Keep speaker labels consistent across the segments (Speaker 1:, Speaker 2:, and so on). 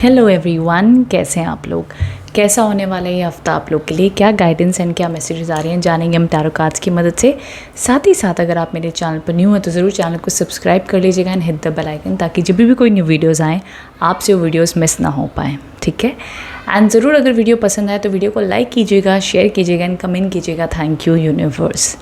Speaker 1: Hello everyone, कैसे हैं आप लोग। कैसा होने वाला है ये हफ्ता आप लोग के लिए, क्या गाइडेंस एंड क्या मैसेजेस आ रहे हैं जानेंगे हम टैरो कार्ड्स की मदद से। साथ ही साथ अगर आप मेरे चैनल पर न्यू हैं तो ज़रूर चैनल को सब्सक्राइब कर लीजिएगा and hit the bell icon, ताकि जब भी कोई न्यू वीडियोज़ आएँ आपसे वो वीडियोज़ मिस ना हो पाएँ, ठीक है। एंड ज़रूर अगर वीडियो पसंद आए तो वीडियो को लाइक कीजिएगा, शेयर कीजिएगा एंड कमेंट कीजिएगा। Thank you universe.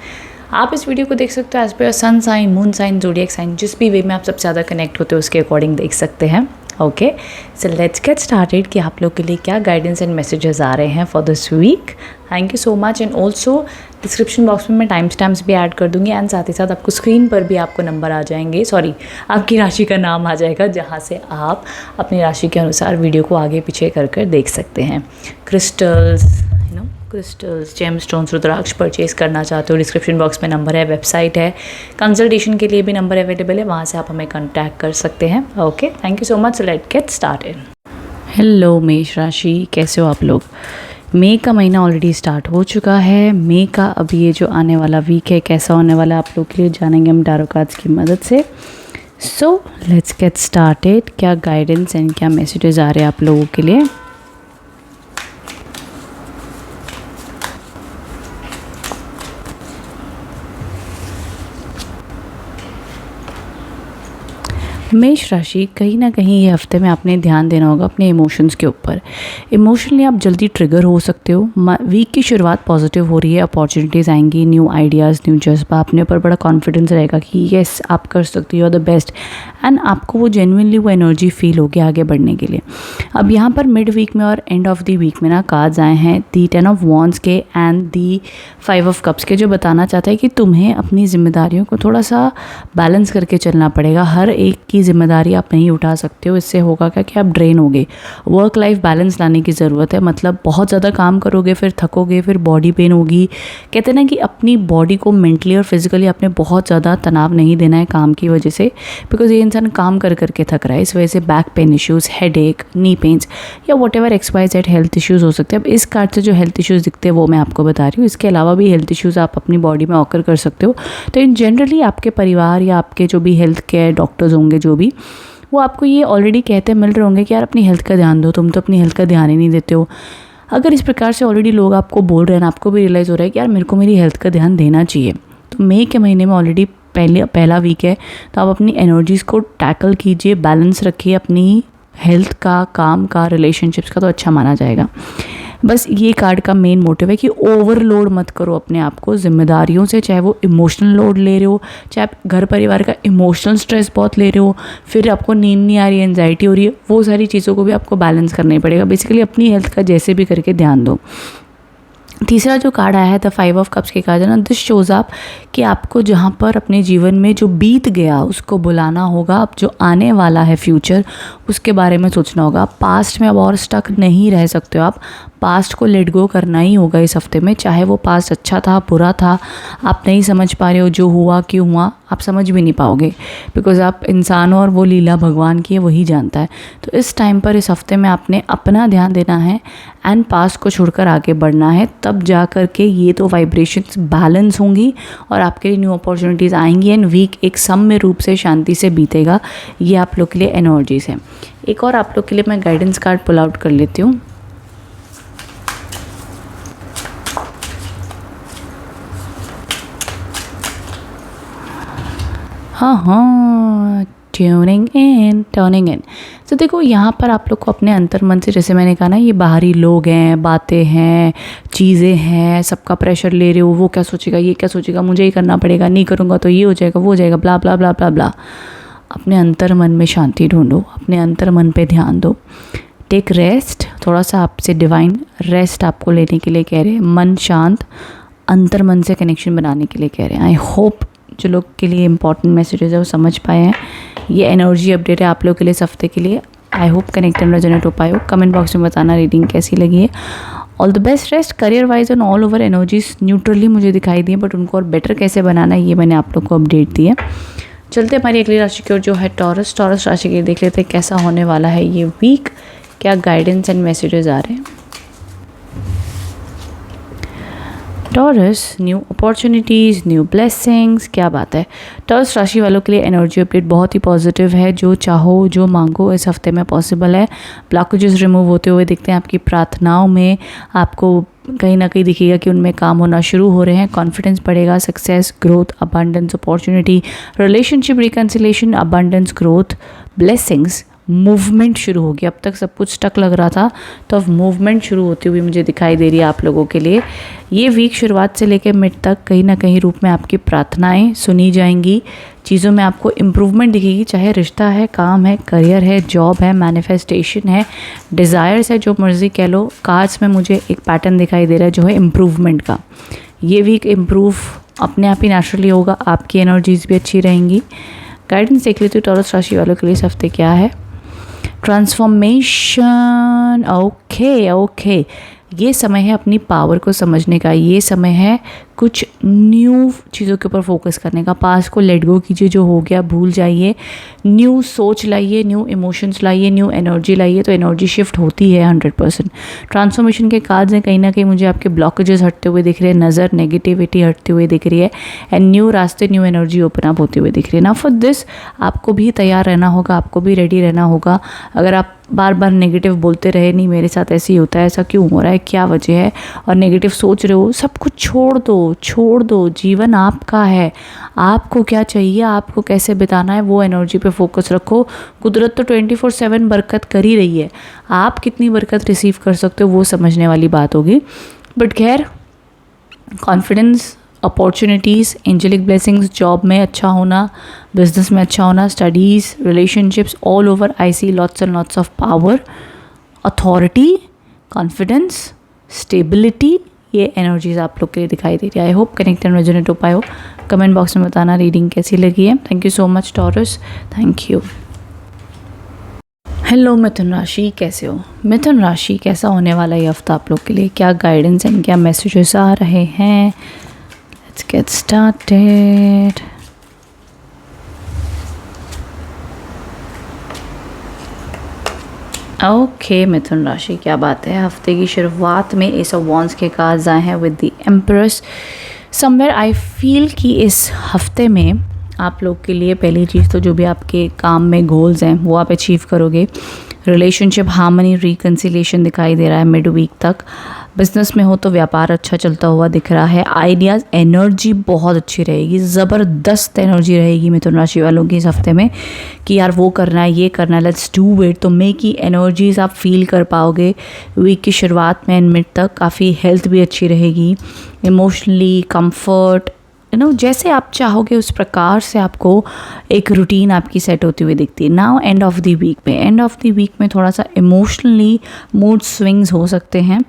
Speaker 1: आप इस वीडियो को देख सकते हो as per sun sign, moon sign, zodiac sign, जिस भी वे में आप सबसे ज़्यादा कनेक्ट होते हो उसके अकॉर्डिंग देख सकते हैं। Okay, so let's get started कि आप लोग के लिए क्या गाइडेंस एंड मैसेजेस आ रहे हैं for this week. Thank you so much. And also description box में मैं टाइम स्टैम्प्स भी ऐड कर दूंगी एंड साथ ही साथ आपको स्क्रीन पर भी आपको नंबर आ जाएंगे, आपकी राशि का नाम आ जाएगा, जहाँ से आप अपनी राशि के अनुसार वीडियो को आगे पीछे कर देख सकते हैं। क्रिस्टल्स, जेमस्टोन्स, रुद्राक्ष परचेज करना चाहते हो, डिस्क्रिप्शन बॉक्स में नंबर है, वेबसाइट है, कंसल्टेशन के लिए भी नंबर अवेलेबल है, वहाँ से आप हमें कांटेक्ट कर सकते हैं। Okay, thank you so much. Let's get started. Hello मेष राशि, कैसे हो आप लोग। मई का महीना ऑलरेडी स्टार्ट हो चुका है। मई का अभी ये जो आने वाला वीक है कैसा होने वाला है आप लोग के लिए जानेंगे हम टैरो कार्ड्स की मदद से। So let's get started. क्या गाइडेंस एंड क्या मैसेजेस आ रहे हैं आप लोगों के लिए। मेष राशि, कहीं ना कहीं ये हफ्ते में आपने ध्यान देना होगा अपने इमोशंस के ऊपर। इमोशनली आप जल्दी ट्रिगर हो सकते हो। वीक की शुरुआत पॉजिटिव हो रही है, अपॉर्चुनिटीज़ आएंगी, न्यू आइडियाज़, न्यू जज्बा, अपने ऊपर बड़ा कॉन्फिडेंस रहेगा कि येस आप कर सकते हो, you are the best, and आपको वो जेन्युइनली वो एनर्जी फील होगी आगे बढ़ने के लिए। अब यहाँ पर मिड वीक में और एंड ऑफ द वीक में ना कार्ड्स आए हैं दी 10 ऑफ वॉन्ड्स के एंड दी 5 ऑफ कप्स के, जो बताना चाहता है कि तुम्हें अपनी जिम्मेदारियों को थोड़ा सा बैलेंस करके चलना पड़ेगा। हर एक की जिम्मेदारी आप नहीं उठा सकते हो। इससे होगा क्या कि आप ड्रेन होगे। वर्क लाइफ बैलेंस लाने की ज़रूरत है। मतलब बहुत ज़्यादा काम करोगे फिर थकोगे, फिर बॉडी पेन होगी। कहते हैं ना कि अपनी बॉडी को मेंटली और फिजिकली आपने बहुत ज़्यादा तनाव नहीं देना है काम की वजह से, बिकॉज ये इंसान काम कर करके थक रहा है। इस वजह से बैक पेन इश्यूज़, हेडेक, नी पेन्स या what ever XYZ health issues हो सकते हैं। अब इस कार्ड से जो हेल्थ इश्यूज़ दिखते हैं वो मैं आपको बता रही हूँ। इसके अलावा भी हेल्थ इश्यूज़ आप अपनी बॉडी में ऑकर कर सकते हो। तो इन जनरली आपके परिवार या आपके जो भी हेल्थ केयर डॉक्टर्स होंगे जो भी, वो आपको ये ऑलरेडी कहते मिल रहे होंगे कि यार अपनी हेल्थ का ध्यान दो, तुम तो अपनी हेल्थ का ध्यान ही नहीं देते हो। अगर इस प्रकार से ऑलरेडी लोग आपको बोल रहे हैं, आपको भी रियलाइज़ हो रहा है कि यार मेरे को मेरी हेल्थ का ध्यान देना चाहिए, तो मई के महीने में ऑलरेडी पहला वीक है, तो आप अपनी एनर्जीज़ को टैकल कीजिए, बैलेंस रखिए। अपनी हेल्थ का, काम का, रिलेशनशिप्स का तो अच्छा माना जाएगा। बस ये कार्ड का मेन मोटिव है कि ओवरलोड मत करो अपने आप को जिम्मेदारियों से, चाहे वो इमोशनल लोड ले रहे हो, चाहे आप घर परिवार का इमोशनल स्ट्रेस बहुत ले रहे हो, फिर आपको नींद नहीं आ रही है, एंजाइटी हो रही है, वो सारी चीज़ों को भी आपको बैलेंस करना ही पड़ेगा। बेसिकली अपनी हेल्थ का जैसे भी करके ध्यान दो। तीसरा जो कार्ड आया है द 5 ऑफ कप्स के कार्ड है ना, दिस शोज़ आप कि आपको जहाँ पर अपने जीवन में जो बीत गया उसको बुलाना होगा। अब जो आने वाला है फ्यूचर, उसके बारे में सोचना होगा। पास्ट में अब और स्टक नहीं रह सकते हो आप। पास्ट को लेट गो करना ही होगा इस हफ्ते में। चाहे वो पास्ट अच्छा था, बुरा था, आप नहीं समझ पा रहे हो, जो हुआ क्यों हुआ आप समझ भी नहीं पाओगे, बिकॉज आप इंसान हो और वो लीला भगवान की है, वही जानता है। तो इस टाइम पर, इस हफ्ते में आपने अपना ध्यान देना है एंड पास्ट को छोड़कर आगे बढ़ना है। तब जा कर के ये तो वाइब्रेशंस बैलेंस होंगी और आपके लिए न्यू अपॉर्चुनिटीज़ आएंगी एंड वीक एक सम्य रूप से शांति से बीतेगा। ये आप लोग के लिए एनर्जीज है। एक और आप लोग के लिए मैं गाइडेंस कार्ड पुल आउट कर लेती हूँ। हाँ, ट्यूनिंग इन, टर्निंग इन। तो देखो यहाँ पर आप लोग को अपने अंतर मन से, जैसे मैंने कहा ना, ये बाहरी लोग हैं, बातें हैं, चीज़ें हैं, सबका प्रेशर ले रहे हो, वो क्या सोचेगा, ये क्या सोचेगा, मुझे ही करना पड़ेगा, नहीं करूँगा तो ये हो जाएगा, वो हो जाएगा, ब्ला ब्ला ब्ला ब्ला ब्ला। अपने अंतर मन में शांति ढूंढो, अपने अंतर मन पे ध्यान दो। टेक रेस्ट, थोड़ा सा आपसे डिवाइन रेस्ट आपको लेने के लिए कह रहे हैं। मन शांत, अंतर मन से कनेक्शन बनाने के लिए कह रहे हैं। आई होप जो लोग के लिए इंपॉर्टेंट मैसेजेस है वो समझ पाए हैं। ये एनर्जी अपडेट है आप लोग के लिए इस हफ्ते के लिए। आई होप कनेक्ट एंड रेजोनेट हो पाए हो। कमेंट बॉक्स में बताना रीडिंग कैसी लगी है। All the best. Rest career wise and all over energies neutrally मुझे दिखाई दी है, बट उनको और बेटर कैसे बनाना है ये मैंने आप लोग को अपडेट दी है। चलते हमारी अगली राशि की ओर जो है टॉरस राशि की। देख लेते हैं कैसा होने वाला है ये वीक, क्या गाइडेंस एंड मैसेजेस आ रहे हैं। Taurus, new opportunities, new blessings, क्या बात है। टॉरस राशि वालों के लिए एनर्जी अपडेट बहुत ही पॉजिटिव है। जो चाहो जो मांगो इस हफ्ते में पॉसिबल है। ब्लॉकेजेस रिमूव होते हुए दिखते हैं। आपकी प्रार्थनाओं में आपको कहीं ना कहीं दिखेगा कि उनमें काम होना शुरू हो रहे हैं। कॉन्फिडेंस बढ़ेगा, success, growth, abundance, opportunity, relationship reconciliation, abundance, growth, blessings, movement शुरू होगी। अब तक सब कुछ स्टक लग रहा था तो अब मूवमेंट शुरू होती हुई मुझे दिखाई दे रही है आप लोगों के लिए। ये वीक शुरुआत से लेकर मिड तक कहीं ना कहीं रूप में आपकी प्रार्थनाएं सुनी जाएंगी। चीज़ों में आपको इम्प्रूवमेंट दिखेगी, चाहे रिश्ता है, काम है, करियर है, जॉब है, मैनिफेस्टेशन है, डिज़ायर्स है, जो मर्ज़ी कह लो। कार्ड्स में मुझे एक पैटर्न दिखाई दे रहा है जो है इम्प्रूवमेंट का। ये वीक इम्प्रूव अपने आप ही नेचुरली होगा। आपकी एनर्जीज भी अच्छी रहेंगी। गाइडेंस देख लेती हूँ टॉरस राशि वालों के लिए इस हफ्ते क्या है। ट्रांसफॉर्मेशन, ओके, ये समय है अपनी पावर को समझने का। ये समय है कुछ न्यू चीज़ों के ऊपर फोकस करने का। पास्ट को लेट गो कीजिए, जो हो गया भूल जाइए। न्यू सोच लाइए, न्यू इमोशंस लाइए, न्यू एनर्जी लाइए, तो एनर्जी शिफ्ट होती है 100%। ट्रांसफॉर्मेशन के कार्ड्स हैं, कहीं ना कहीं मुझे आपके ब्लॉकेजेस हटते हुए दिख रहे हैं, नज़र नेगेटिविटी हटती हुई दिख रही है, एंड न्यू रास्ते, न्यू एनर्जी ओपन अप होती हुई दिख रही है ना। फॉर दिस आपको भी तैयार रहना होगा, आपको भी रेडी रहना होगा। अगर आप बार बार नेगेटिव बोलते रहे, नहीं मेरे साथ ऐसे ही होता है, ऐसा क्यों हो रहा है, क्या वजह है, और नेगेटिव सोच रहे हो, सब कुछ छोड़ दो। जीवन आपका है, आपको क्या चाहिए, आपको कैसे बिताना है, वो एनर्जी पे फोकस रखो। कुदरत तो 24/7 बरकत कर ही रही है। आप कितनी बरकत रिसीव कर सकते हो वो समझने वाली बात होगी। बट खैर, confidence, opportunities, angelic blessings, job में अच्छा होना, बिजनेस में अच्छा होना, studies, relationships, all over I see lots and lots of power, authority, confidence, stability, ये एनर्जीज आप लोग के लिए दिखाई दे रही है। I hope connect and resonate हो पाए हो। कमेंट बॉक्स में बताना रीडिंग कैसी लगी है। Thank you so much Taurus, thank you. Hello Mithun राशि, कैसे हो? मिथुन राशि कैसा होने वाला है ये हफ्ता आप लोग के लिए? क्या गाइडेंस एंड क्या मैसेजेस आ रहे हैं? Let's get started. ओके मिथुन राशि, क्या बात है। हफ्ते की शुरुआत में एस ऑफ वॉन्ड्स के कार्ड्स आए हैं with the empress. Somewhere I feel कि इस हफ्ते में आप लोग के लिए पहली चीज़ तो जो भी आपके काम में गोल्स हैं वो आप अचीव करोगे। रिलेशनशिप हार्मनी, रिकन्सिलेशन दिखाई दे रहा है मिड वीक तक। बिजनेस में हो तो व्यापार अच्छा चलता हुआ दिख रहा है। आइडियाज़, एनर्जी बहुत अच्छी रहेगी, ज़बरदस्त एनर्जी रहेगी मिथुन राशि वालों की इस हफ्ते में कि यार वो करना है, ये करना है, लेट्स डू इट। तो मे की एनर्जीज़ आप फील कर पाओगे वीक की शुरुआत में एंड मिड तक। काफ़ी हेल्थ भी अच्छी रहेगी, इमोशनली कंफर्ट, जैसे आप चाहोगे उस प्रकार से आपको एक रूटीन आपकी सेट होती हुई दिखती है। Now end of the week में थोड़ा सा इमोशनली मूड स्विंग्स हो सकते हैं।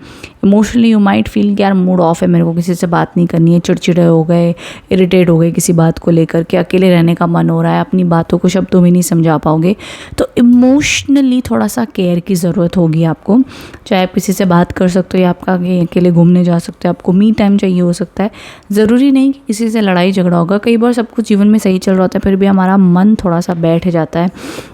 Speaker 1: इमोशनली यू माइट फील कि यार मूड ऑफ है, मेरे को किसी से बात नहीं करनी है, चिड़चिड़े हो गए, इरिटेट हो गए किसी बात को लेकर के, अकेले रहने का मन हो रहा है, अपनी बातों को शब्दों में नहीं समझा पाओगे। तो इमोशनली थोड़ा सा केयर की ज़रूरत होगी आपको। चाहे आप किसी से बात कर सकते हो या आपका अकेले घूमने जा सकते हो, आपको मी टाइम चाहिए हो सकता है। ज़रूरी नहीं कि किसी से लड़ाई झगड़ा होगा। कई बार सब कुछ जीवन में सही चल रहा होता है फिर भी हमारा मन थोड़ा सा बैठ जाता है।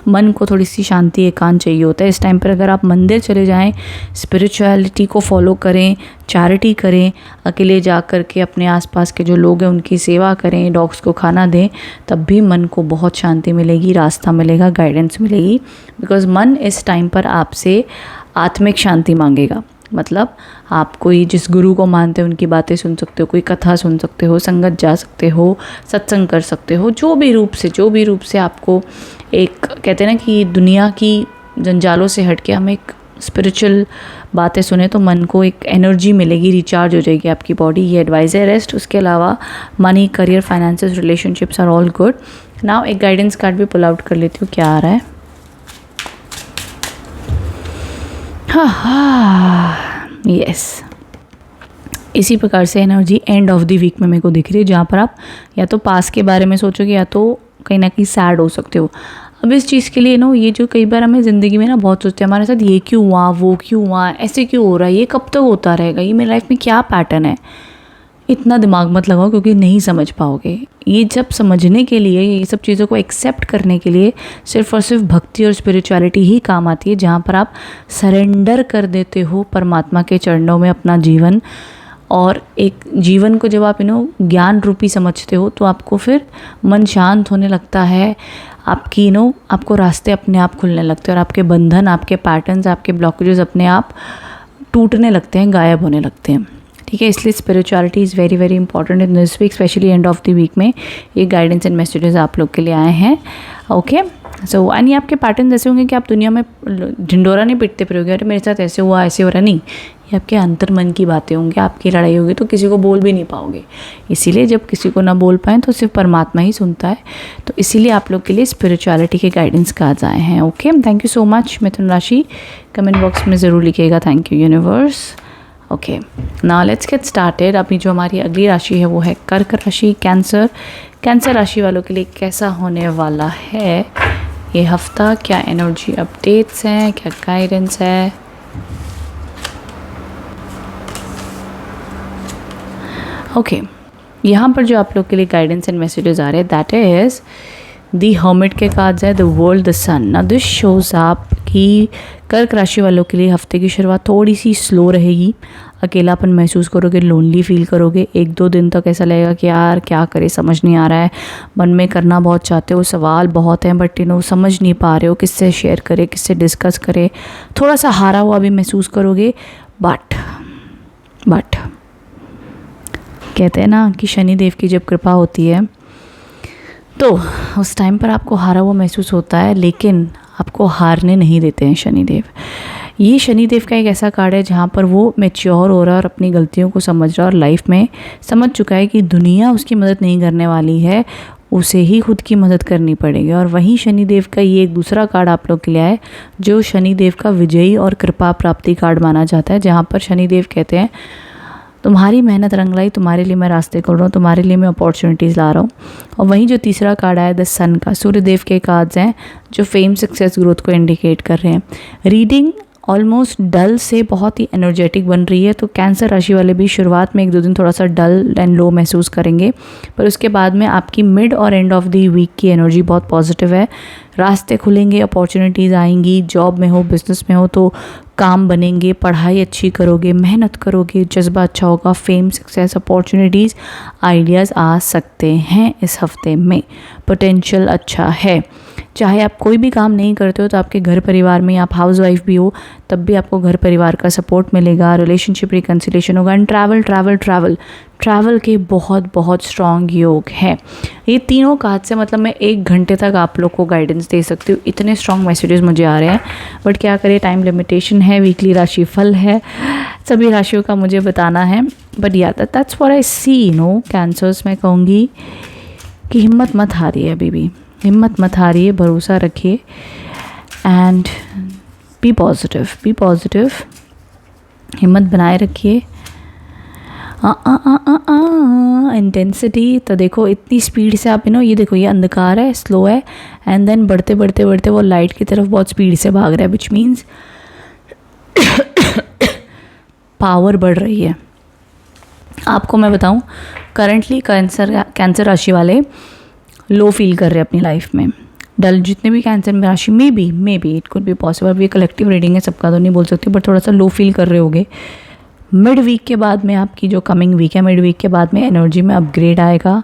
Speaker 1: मन को थोड़ी सी शांति, एकांत चाहिए होता है। इस टाइम पर अगर आप मंदिर चले जाएं, स्पिरिचुअलिटी को फॉलो करें, चैरिटी करें, अकेले जा कर के अपने आसपास के जो लोग हैं उनकी सेवा करें, डॉग्स को खाना दें, तब भी मन को बहुत शांति मिलेगी, रास्ता मिलेगा, गाइडेंस मिलेगी। बिकॉज़ मन इस टाइम पर आपसे आत्मिक शांति मांगेगा। मतलब आप कोई जिस गुरु को मानते हो उनकी बातें सुन सकते हो, कोई कथा सुन सकते हो, संगत जा सकते हो, सत्संग कर सकते हो, जो भी रूप से आपको एक कहते हैं ना कि दुनिया की जंजालों से हट के हम एक स्पिरिचुअल बातें सुने तो मन को एक एनर्जी मिलेगी, रिचार्ज हो जाएगी आपकी बॉडी। ये एडवाइस है। रेस्ट उसके अलावा money, career, finances, relationships are all good. Now एक गाइडेंस कार्ड भी पुल आउट कर लेती हूँ, क्या आ रहा है। यस, इसी प्रकार से energy end of the week में मेरे को दिख रही है, जहाँ पर आप या तो पास के बारे में सोचोगे या तो कहीं ना कहीं सैड हो सकते हो। अब इस चीज़ के लिए ये जो कई बार हमें ज़िंदगी में बहुत सोचते हैं हमारे साथ ये क्यों हुआ, वो क्यों हुआ, ऐसे क्यों हो रहा है, ये कब तक होता रहेगा, ये मेरी लाइफ में क्या पैटर्न है। इतना दिमाग मत लगाओ क्योंकि नहीं समझ पाओगे। ये जब समझने के लिए, ये सब चीज़ों को एक्सेप्ट करने के लिए सिर्फ और सिर्फ भक्ति और स्पिरिचुअलिटी ही काम आती है, जहाँ पर आप सरेंडर कर देते हो परमात्मा के चरणों में अपना जीवन, और एक जीवन को जब आप ज्ञान रूपी समझते हो तो आपको फिर मन शांत होने लगता है, आपकी आपको रास्ते अपने आप खुलने लगते हैं और आपके बंधन, आपके पैटर्न्स, आपके ब्लॉकेजेस अपने आप टूटने लगते हैं, गायब होने लगते हैं। ठीक है, इसलिए spirituality is very very important in this week, specially end of the week में ये गाइडेंस एंड मैसेजेस आप लोग के लिए आए हैं। ओके, सो यानी आपके पैटर्न ऐसे होंगे कि आप दुनिया में ढिंडोरा नहीं पीटते फिरोगे, अरे मेरे साथ ऐसे हुआ, ऐसे हो रहा, नहीं। ये आपके अंतर मन की बातें होंगी, आपकी लड़ाई होगी तो किसी को बोल भी नहीं पाओगे। इसीलिए जब किसी को ना बोल पाएँ तो सिर्फ परमात्मा ही सुनता है। तो इसीलिए आप लोग के लिए स्पिरिचुअलिटी के गाइडेंस कार्ड्स आए हैं। Okay, thank you so much. Mithun राशि कमेंट बॉक्स में ज़रूर लिखिएगा thank you universe. Okay, now let's get started. अभी जो हमारी अगली राशि है वो है कर्क राशि, कैंसर। कैंसर राशि वालों के लिए कैसा होने वाला है ये हफ्ता, क्या एनर्जी अपडेट्स हैं, क्या गाइडेंस है। ओके, यहाँ पर जो आप लोग के लिए गाइडेंस एंड मैसेजेस आ रहे हैं दैट इज़ दी हर्मिट के कार्ड्स है, द वर्ल्ड, द सन। ना दिस शोज आप कि कर्क राशि वालों के लिए हफ्ते की शुरुआत थोड़ी सी स्लो रहेगी, अकेलापन महसूस करोगे, लोनली फील करोगे। 1-2 दिन तक ऐसा लगेगा कि यार क्या करे, समझ नहीं आ रहा है, मन में करना बहुत चाहते हो, सवाल बहुत हैं बट समझ नहीं पा रहे हो, किससे शेयर करे, किससे डिस्कस करे, थोड़ा सा हारा हुआ भी महसूस करोगे। बट कहते हैं ना कि शनिदेव की जब कृपा होती है तो उस टाइम पर आपको हारा हुआ महसूस होता है, लेकिन आपको हारने नहीं देते हैं शनिदेव। ये शनिदेव का एक ऐसा कार्ड है जहाँ पर वो मैच्योर हो रहा है और अपनी गलतियों को समझ रहा है और लाइफ में समझ चुका है कि दुनिया उसकी मदद नहीं करने वाली है, उसे ही खुद की मदद करनी पड़ेगी। और वहीं शनिदेव का ये एक दूसरा कार्ड आप लोग के लिए है जो शनिदेव का विजयी और कृपा प्राप्ति कार्ड माना जाता है, जहाँ पर शनिदेव कहते हैं तुम्हारी मेहनत रंग लाई, तुम्हारे लिए मैं रास्ते खोल रहा हूँ, तुम्हारे लिए मैं अपॉर्चुनिटीज़ ला रहा हूँ। और वहीं जो तीसरा कार्ड आया द सन का, सूर्यदेव के कार्ड्स हैं जो फेम, सक्सेस, ग्रोथ को इंडिकेट कर रहे हैं। रीडिंग ऑलमोस्ट डल से बहुत ही एनर्जेटिक बन रही है, तो कैंसर राशि वाले भी शुरुआत में 1-2 दिन थोड़ा सा डल एंड लो महसूस करेंगे, पर उसके बाद में आपकी मिड और एंड ऑफ द वीक की एनर्जी बहुत पॉजिटिव है। रास्ते खुलेंगे, अपॉर्चुनिटीज़ आएंगी, जॉब में हो, बिजनेस में हो तो काम बनेंगे, पढ़ाई अच्छी करोगे, मेहनत करोगे, जज्बा अच्छा होगा, फेम, सक्सेस, अपॉर्चुनिटीज़, आइडियाज़ आ सकते हैं इस हफ्ते में, पोटेंशियल अच्छा है। चाहे आप कोई भी काम नहीं करते हो तो आपके घर परिवार में आप हाउस वाइफ भी हो तब भी आपको घर परिवार का सपोर्ट मिलेगा, रिलेशनशिप रिकन्सिलेशन होगा एंड ट्रैवल के बहुत बहुत स्ट्रॉन्ग योग है। ये तीनों कार्ड से मतलब मैं 1 घंटे तक आप लोग को गाइडेंस दे सकती हूँ, इतने स्ट्रॉन्ग मैसेजेस मुझे आ रहे हैं, बट क्या करें, टाइम लिमिटेशन है, वीकली राशि फल है, सभी राशियों का मुझे बताना है। But yeah that's what I see Cancers. मैं कहूँगी कि हिम्मत मत हारिए, अभी भी हिम्मत मत हारिए, भरोसा रखिए एंड बी पॉजिटिव, हिम्मत बनाए रखिए। इंटेंसिटी तो देखो इतनी स्पीड से आप ये देखो, ये अंधकार है, स्लो है एंड देन बढ़ते बढ़ते वो लाइट की तरफ बहुत स्पीड से भाग रहा है, विच मीन्स पावर बढ़ रही है। आपको मैं बताऊं, करंटली कैंसर राशि वाले लो फील कर रहे हैं अपनी लाइफ में, डल, जितने भी कैंसर में राशि may be it could be possible, ये कलेक्टिव रीडिंग है, सबका तो नहीं बोल सकती, बट थोड़ा सा लो फील कर रहे होगे। मिड वीक के बाद में आपकी जो कमिंग वीक है, मिड वीक के बाद में एनर्जी में अपग्रेड आएगा,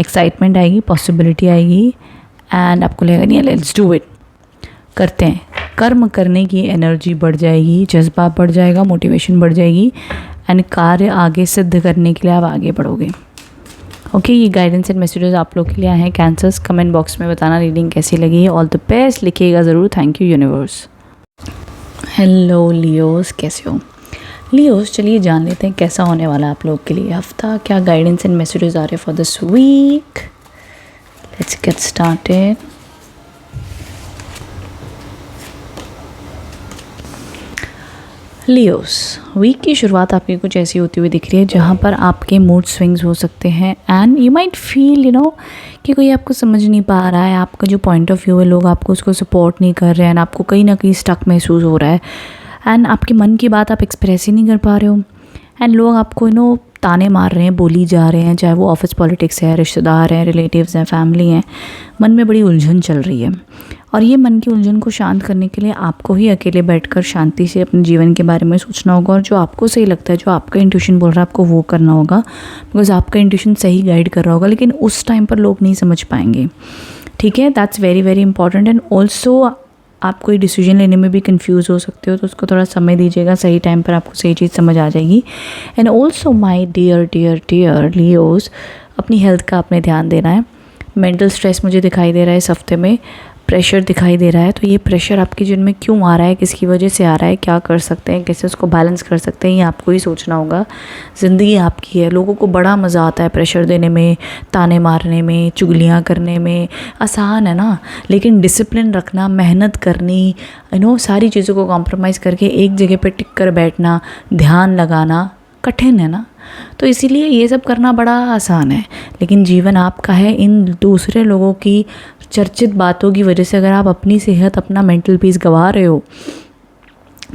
Speaker 1: एक्साइटमेंट आएगी, पॉसिबिलिटी आएगी एंड आपको लगेगा नहीं लेट्स डू इट, करते हैं, कर्म करने की एनर्जी बढ़ जाएगी, जज्बा बढ़ जाएगा, मोटिवेशन बढ़ जाएगी एंड कार्य आगे सिद्ध करने के लिए आप आगे बढ़ोगे। ओके, ये गाइडेंस एंड मैसेजेस आप लोग के लिए आए हैं कैंसर्स। कमेंट बॉक्स में बताना रीडिंग कैसी लगी है, ऑल द बेस्ट लिखिएगा ज़रूर। Thank you universe. Hello Leos, कैसे हो लियोस? चलिए जान लेते हैं कैसा होने वाला है आप लोग के लिए हफ्ता, क्या गाइडेंस एंड मैसेजेस आ रहे हैं for this week. Let's get started. Leos, week की शुरुआत आपकी कुछ ऐसी होती हुई दिख रही है जहाँ पर आपके मूड स्विंग्स हो सकते हैं एंड यू माइट फील कि कोई आपको समझ नहीं पा रहा है, आपका जो पॉइंट ऑफ व्यू है लोग आपको उसको सपोर्ट नहीं कर रहे हैं एंड आपको कहीं ना कहीं स्टक महसूस हो रहा है एंड आपके मन की बात आप एक्सप्रेस ही नहीं कर पा रहे हो एंड लोग आपको ताने मार रहे हैं, बोली जा रहे हैं, चाहे वो ऑफिस पॉलिटिक्स है, रिश्तेदार हैं, रिलेटिव्स हैं, फैमिली हैं, मन में बड़ी उलझन चल रही है और ये मन की उलझन को शांत करने के लिए आपको ही अकेले बैठकर शांति से अपने जीवन के बारे में सोचना होगा, और जो आपको सही लगता है, जो आपका इंट्यूशन बोल रहा है, आपको वो करना होगा, बिकॉज आपका इंट्यूशन सही गाइड कर रहा होगा, लेकिन उस टाइम पर लोग नहीं समझ पाएंगे। ठीक है, that's very very important. And also आप कोई डिसीजन लेने में भी कंफ्यूज हो सकते हो, तो उसको थोड़ा समय दीजिएगा, सही टाइम पर आपको सही चीज़ समझ आ जाएगी। And also my dear dear dear Leos, अपनी हेल्थ का आपने ध्यान देना है। मेंटल स्ट्रेस मुझे दिखाई दे रहा है इस हफ्ते में, प्रेशर दिखाई दे रहा है, तो ये प्रेशर आपके जीवन में क्यों आ रहा है, किसकी वजह से आ रहा है, क्या कर सकते हैं, कैसे उसको बैलेंस कर सकते हैं, ये आपको ही सोचना होगा। ज़िंदगी आपकी है, लोगों को बड़ा मज़ा आता है प्रेशर देने में, ताने मारने में, चुगलियाँ करने में, आसान है ना, लेकिन डिसिप्लिन रखना, मेहनत करनी, सारी चीज़ों को कॉम्प्रोमाइज़ करके एक जगह पर टिक कर बैठना, ध्यान लगाना कठिन है ना। तो इसीलिए ये सब करना बड़ा आसान है, लेकिन जीवन आपका है। इन दूसरे लोगों की चर्चित बातों की वजह से अगर आप अपनी सेहत, अपना मेंटल पीस गंवा रहे हो,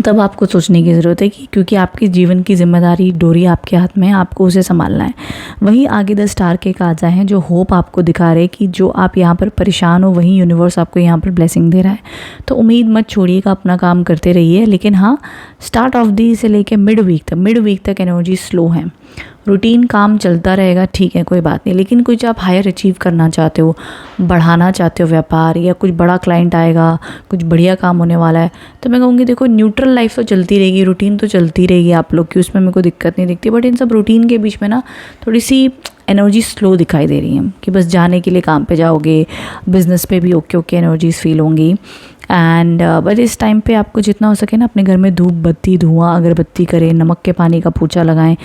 Speaker 1: तब आपको सोचने की ज़रूरत है कि क्योंकि आपकी जीवन की जिम्मेदारी, डोरी आपके हाथ में है, आपको उसे संभालना है। वहीं आगे 10 स्टार के काजा हैं जो होप आपको दिखा रहे कि जो आप यहाँ पर परेशान हो, वहीं यूनिवर्स आपको यहाँ पर ब्लेसिंग दे रहा है। तो उम्मीद मत छोड़िएगा, अपना काम करते रहिए, लेकिन हाँ, स्टार्ट ऑफ दी से लेके मिड वीक तक एनर्जी स्लो है। रूटीन काम चलता रहेगा, ठीक है, कोई बात नहीं, लेकिन कुछ आप हायर अचीव करना चाहते हो, बढ़ाना चाहते हो व्यापार, या कुछ बड़ा क्लाइंट आएगा, कुछ बढ़िया काम होने वाला है, तो मैं कहूँगी देखो, न्यूट्रल लाइफ तो चलती रहेगी, रूटीन तो चलती रहेगी आप लोग की, उसमें मेरे को दिक्कत नहीं दिखती, बट इन सब रूटीन के बीच में ना थोड़ी सी एनर्जी स्लो दिखाई दे रही है कि बस जाने के लिए काम पे जाओगे, बिजनेस पे भी ओके एनर्जीज फील होंगी। एंड बट इस टाइम पे आपको जितना हो सके ना, अपने घर में धूप बत्ती, धुआं, अगरबत्ती करें, नमक के पानी का पोछा लगाएं,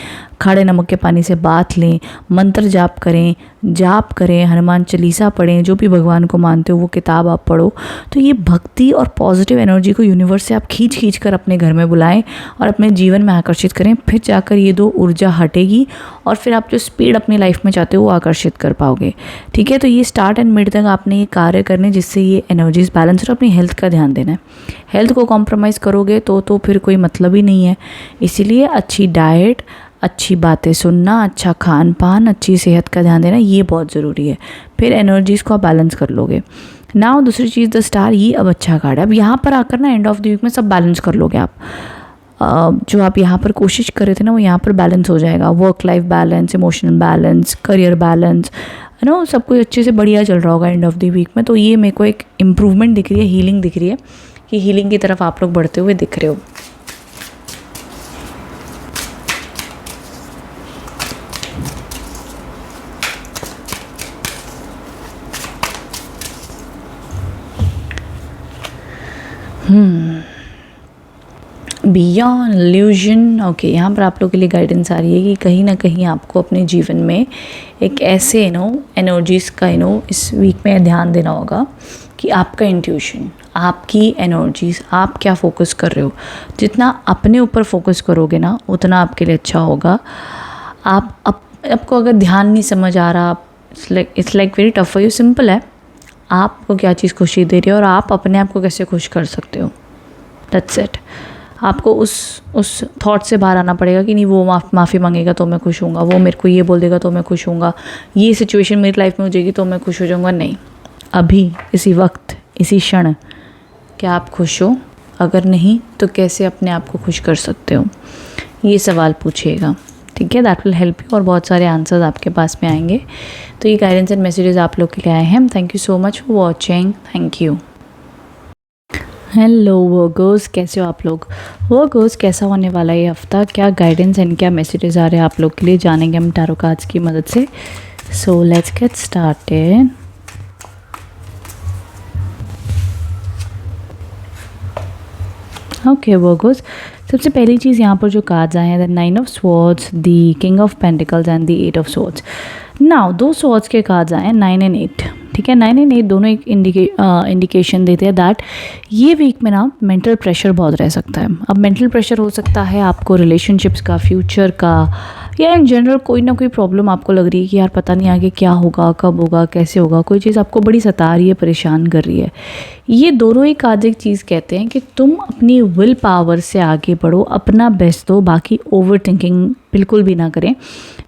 Speaker 1: खारे नमक के पानी से बाथ लें, मंत्र जाप करें, हनुमान चालीसा पढ़ें, जो भी भगवान को मानते हो वो किताब आप पढ़ो। तो ये भक्ति और पॉजिटिव एनर्जी को यूनिवर्स से आप खींच कर अपने घर में बुलाएं और अपने जीवन में आकर्षित करें, फिर जाकर ये 2 ऊर्जा हटेगी और फिर आप जो स्पीड अपनी लाइफ में चाहते हो वो आकर्षित कर पाओगे। ठीक है, तो ये स्टार्ट एंड मिड तक आपने ये कार्य करने जिससे ये एनर्जीज बैलेंस, और अपनी हेल्थ का ध्यान देना है। हेल्थ को कॉम्प्रोमाइज़ करोगे तो फिर कोई मतलब ही नहीं है। इसीलिए अच्छी डाइट, अच्छी बातें सुनना, अच्छा खान पान, अच्छी सेहत का ध्यान देना, ये बहुत ज़रूरी है, फिर एनर्जीज़ को आप बैलेंस कर लोगे। नाउ दूसरी चीज़, द स्टार, ये अब अच्छा कार्ड है। अब यहाँ पर आकर ना एंड ऑफ द वीक में सब बैलेंस कर लोगे आप। जो आप यहाँ पर कोशिश कर रहे थे ना, वो यहाँ पर बैलेंस हो जाएगा। Work life balance, emotional balance, career balance, सब कुछ अच्छे से बढ़िया चल रहा होगा एंड ऑफ द वीक में। तो ये मेरे को एक इम्प्रूवमेंट दिख रही है, हीलिंग दिख रही है, कि हीलिंग की तरफ आप लोग बढ़ते हुए दिख रहे हो। बियॉन्ड इल्यूजन, ओके, यहाँ पर आप लोग के लिए गाइडेंस आ रही है कि कहीं ना कहीं आपको अपने जीवन में एक ऐसे एनर्जीज़ का इस वीक में ध्यान देना होगा कि आपका इंट्यूशन, आपकी एनर्जीज़, आप क्या फोकस कर रहे हो, जितना अपने ऊपर फोकस करोगे ना उतना आपके लिए अच्छा होगा। आपको अगर ध्यान नहीं समझ आ रहा, it's like very tough for you, simple है, आपको क्या चीज़ खुशी दे रही है और आप अपने आप को कैसे खुश कर सकते हो, दैट्स इट। आपको उस थॉट से बाहर आना पड़ेगा कि नहीं वो माफ़ी मांगेगा तो मैं खुश होऊंगा, वो मेरे को ये बोल देगा तो मैं खुश होऊंगा, ये सिचुएशन मेरी लाइफ में हो जाएगी तो मैं खुश हो जाऊंगा। नहीं, अभी इसी वक्त, इसी क्षण क्या आप खुश हो? अगर नहीं तो कैसे अपने आप को खुश कर सकते हो, ये सवाल पूछिएगा। ठीक है, दैट विल हेल्प यू, और बहुत सारे आंसर्स आपके पास में आएंगे। तो ये गाइडेंस एंड मैसेजेस आप लोग के लिए आए हैं। Thank you so much for watching, thank you. Hello Virgo's, कैसे हो आप लोग? वर्गोस, कैसा होने वाला है ये हफ्ता, क्या गाइडेंस एंड क्या मैसेजेस आ रहे हैं आप लोग के लिए, जानेंगे हम टैरो कार्ड्स की मदद से। So let's get started. Okay Virgo's, सबसे पहली चीज़ यहाँ पर जो कार्ड्स आए हैं, the 9 of swords, the king of pentacles and the 8 of swords. Now 2 swords के कार्ड्स आए हैं, 9 एंड 8। ठीक है, 9 एंड 8 दोनों एक इंडिकेशन देते हैं दैट ये वीक में ना मेंटल प्रेशर बहुत रह सकता है। अब मेंटल प्रेशर हो सकता है आपको रिलेशनशिप्स का, फ्यूचर का, या इन जनरल कोई ना कोई प्रॉब्लम आपको लग रही है कि यार पता नहीं आगे क्या होगा, कब होगा, कैसे होगा, कोई चीज़ आपको बड़ी सता रही है, परेशान कर रही है। ये दोनों ही कार्ड एक चीज़ कहते हैं कि तुम अपनी विल पावर से आगे बढ़ो, अपना बेस्ट दो, बाकी ओवर थिंकिंग बिल्कुल भी ना करें,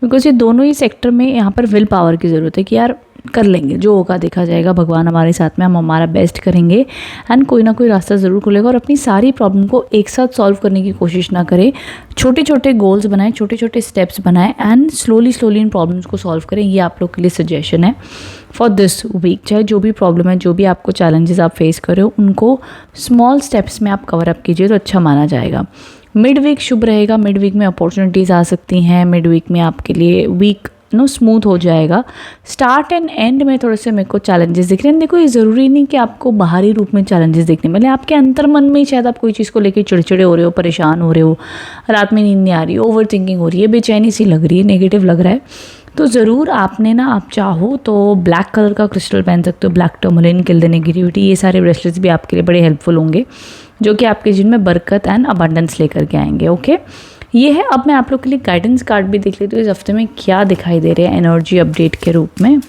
Speaker 1: बिकॉज ये दोनों ही सेक्टर में यहाँ पर विल पावर की ज़रूरत है कि यार कर लेंगे, जो होगा देखा जाएगा, भगवान हमारे साथ में, हम हमारा बेस्ट करेंगे एंड कोई ना कोई रास्ता ज़रूर खुलेगा। और अपनी सारी प्रॉब्लम को एक साथ सॉल्व करने की कोशिश ना करें, छोटे छोटे गोल्स बनाएं, छोटे छोटे स्टेप्स बनाएं and slowly slowly in problems को सॉल्व करें। ये आप लोग के लिए सजेशन है फॉर दिस वीक। चाहे जो भी प्रॉब्लम है, जो भी आपको चैलेंजेस आप फेस कर रहे हो, उनको स्मॉल स्टेप्स में आप कवर अप कीजिए तो अच्छा माना जाएगा। मिड वीक शुभ रहेगा, मिड वीक में अपॉर्चुनिटीज़ आ सकती हैं, मिड वीक में आपके लिए वीक स्मूथ हो जाएगा। स्टार्ट एंड एंड में थोड़े से मेरे को चैलेंजेस दिख रहे हैं। देखो, ये ज़रूरी नहीं कि आपको बाहरी रूप में चैलेंजेस देखने मिले, आपके अंतर मन में ही शायद आप कोई चीज़ को लेकर चिड़चिड़े हो रहे हो, परेशान हो रहे हो, रात में नींद नहीं आ रही, ओवर थिंकिंग हो रही है, बेचैनी सी लग रही है, नेगेटिव लग रहा है, तो ज़रूर आपने ना, आप चाहो तो ब्लैक कलर का क्रिस्टल पहन सकते हो, black tourmaline, kill the negativity. ये सारे ब्रेसलेट्स भी आपके लिए बड़े हेल्पफुल होंगे, जो कि आपके जीवन में बरकत एंड अबंडेंस लेकर के आएंगे। ओके, ये है। अब मैं आप लोग के लिए गाइडेंस कार्ड भी देख लेती हूँ, इस हफ्ते में क्या दिखाई दे रहे हैं एनर्जी अपडेट के रूप में।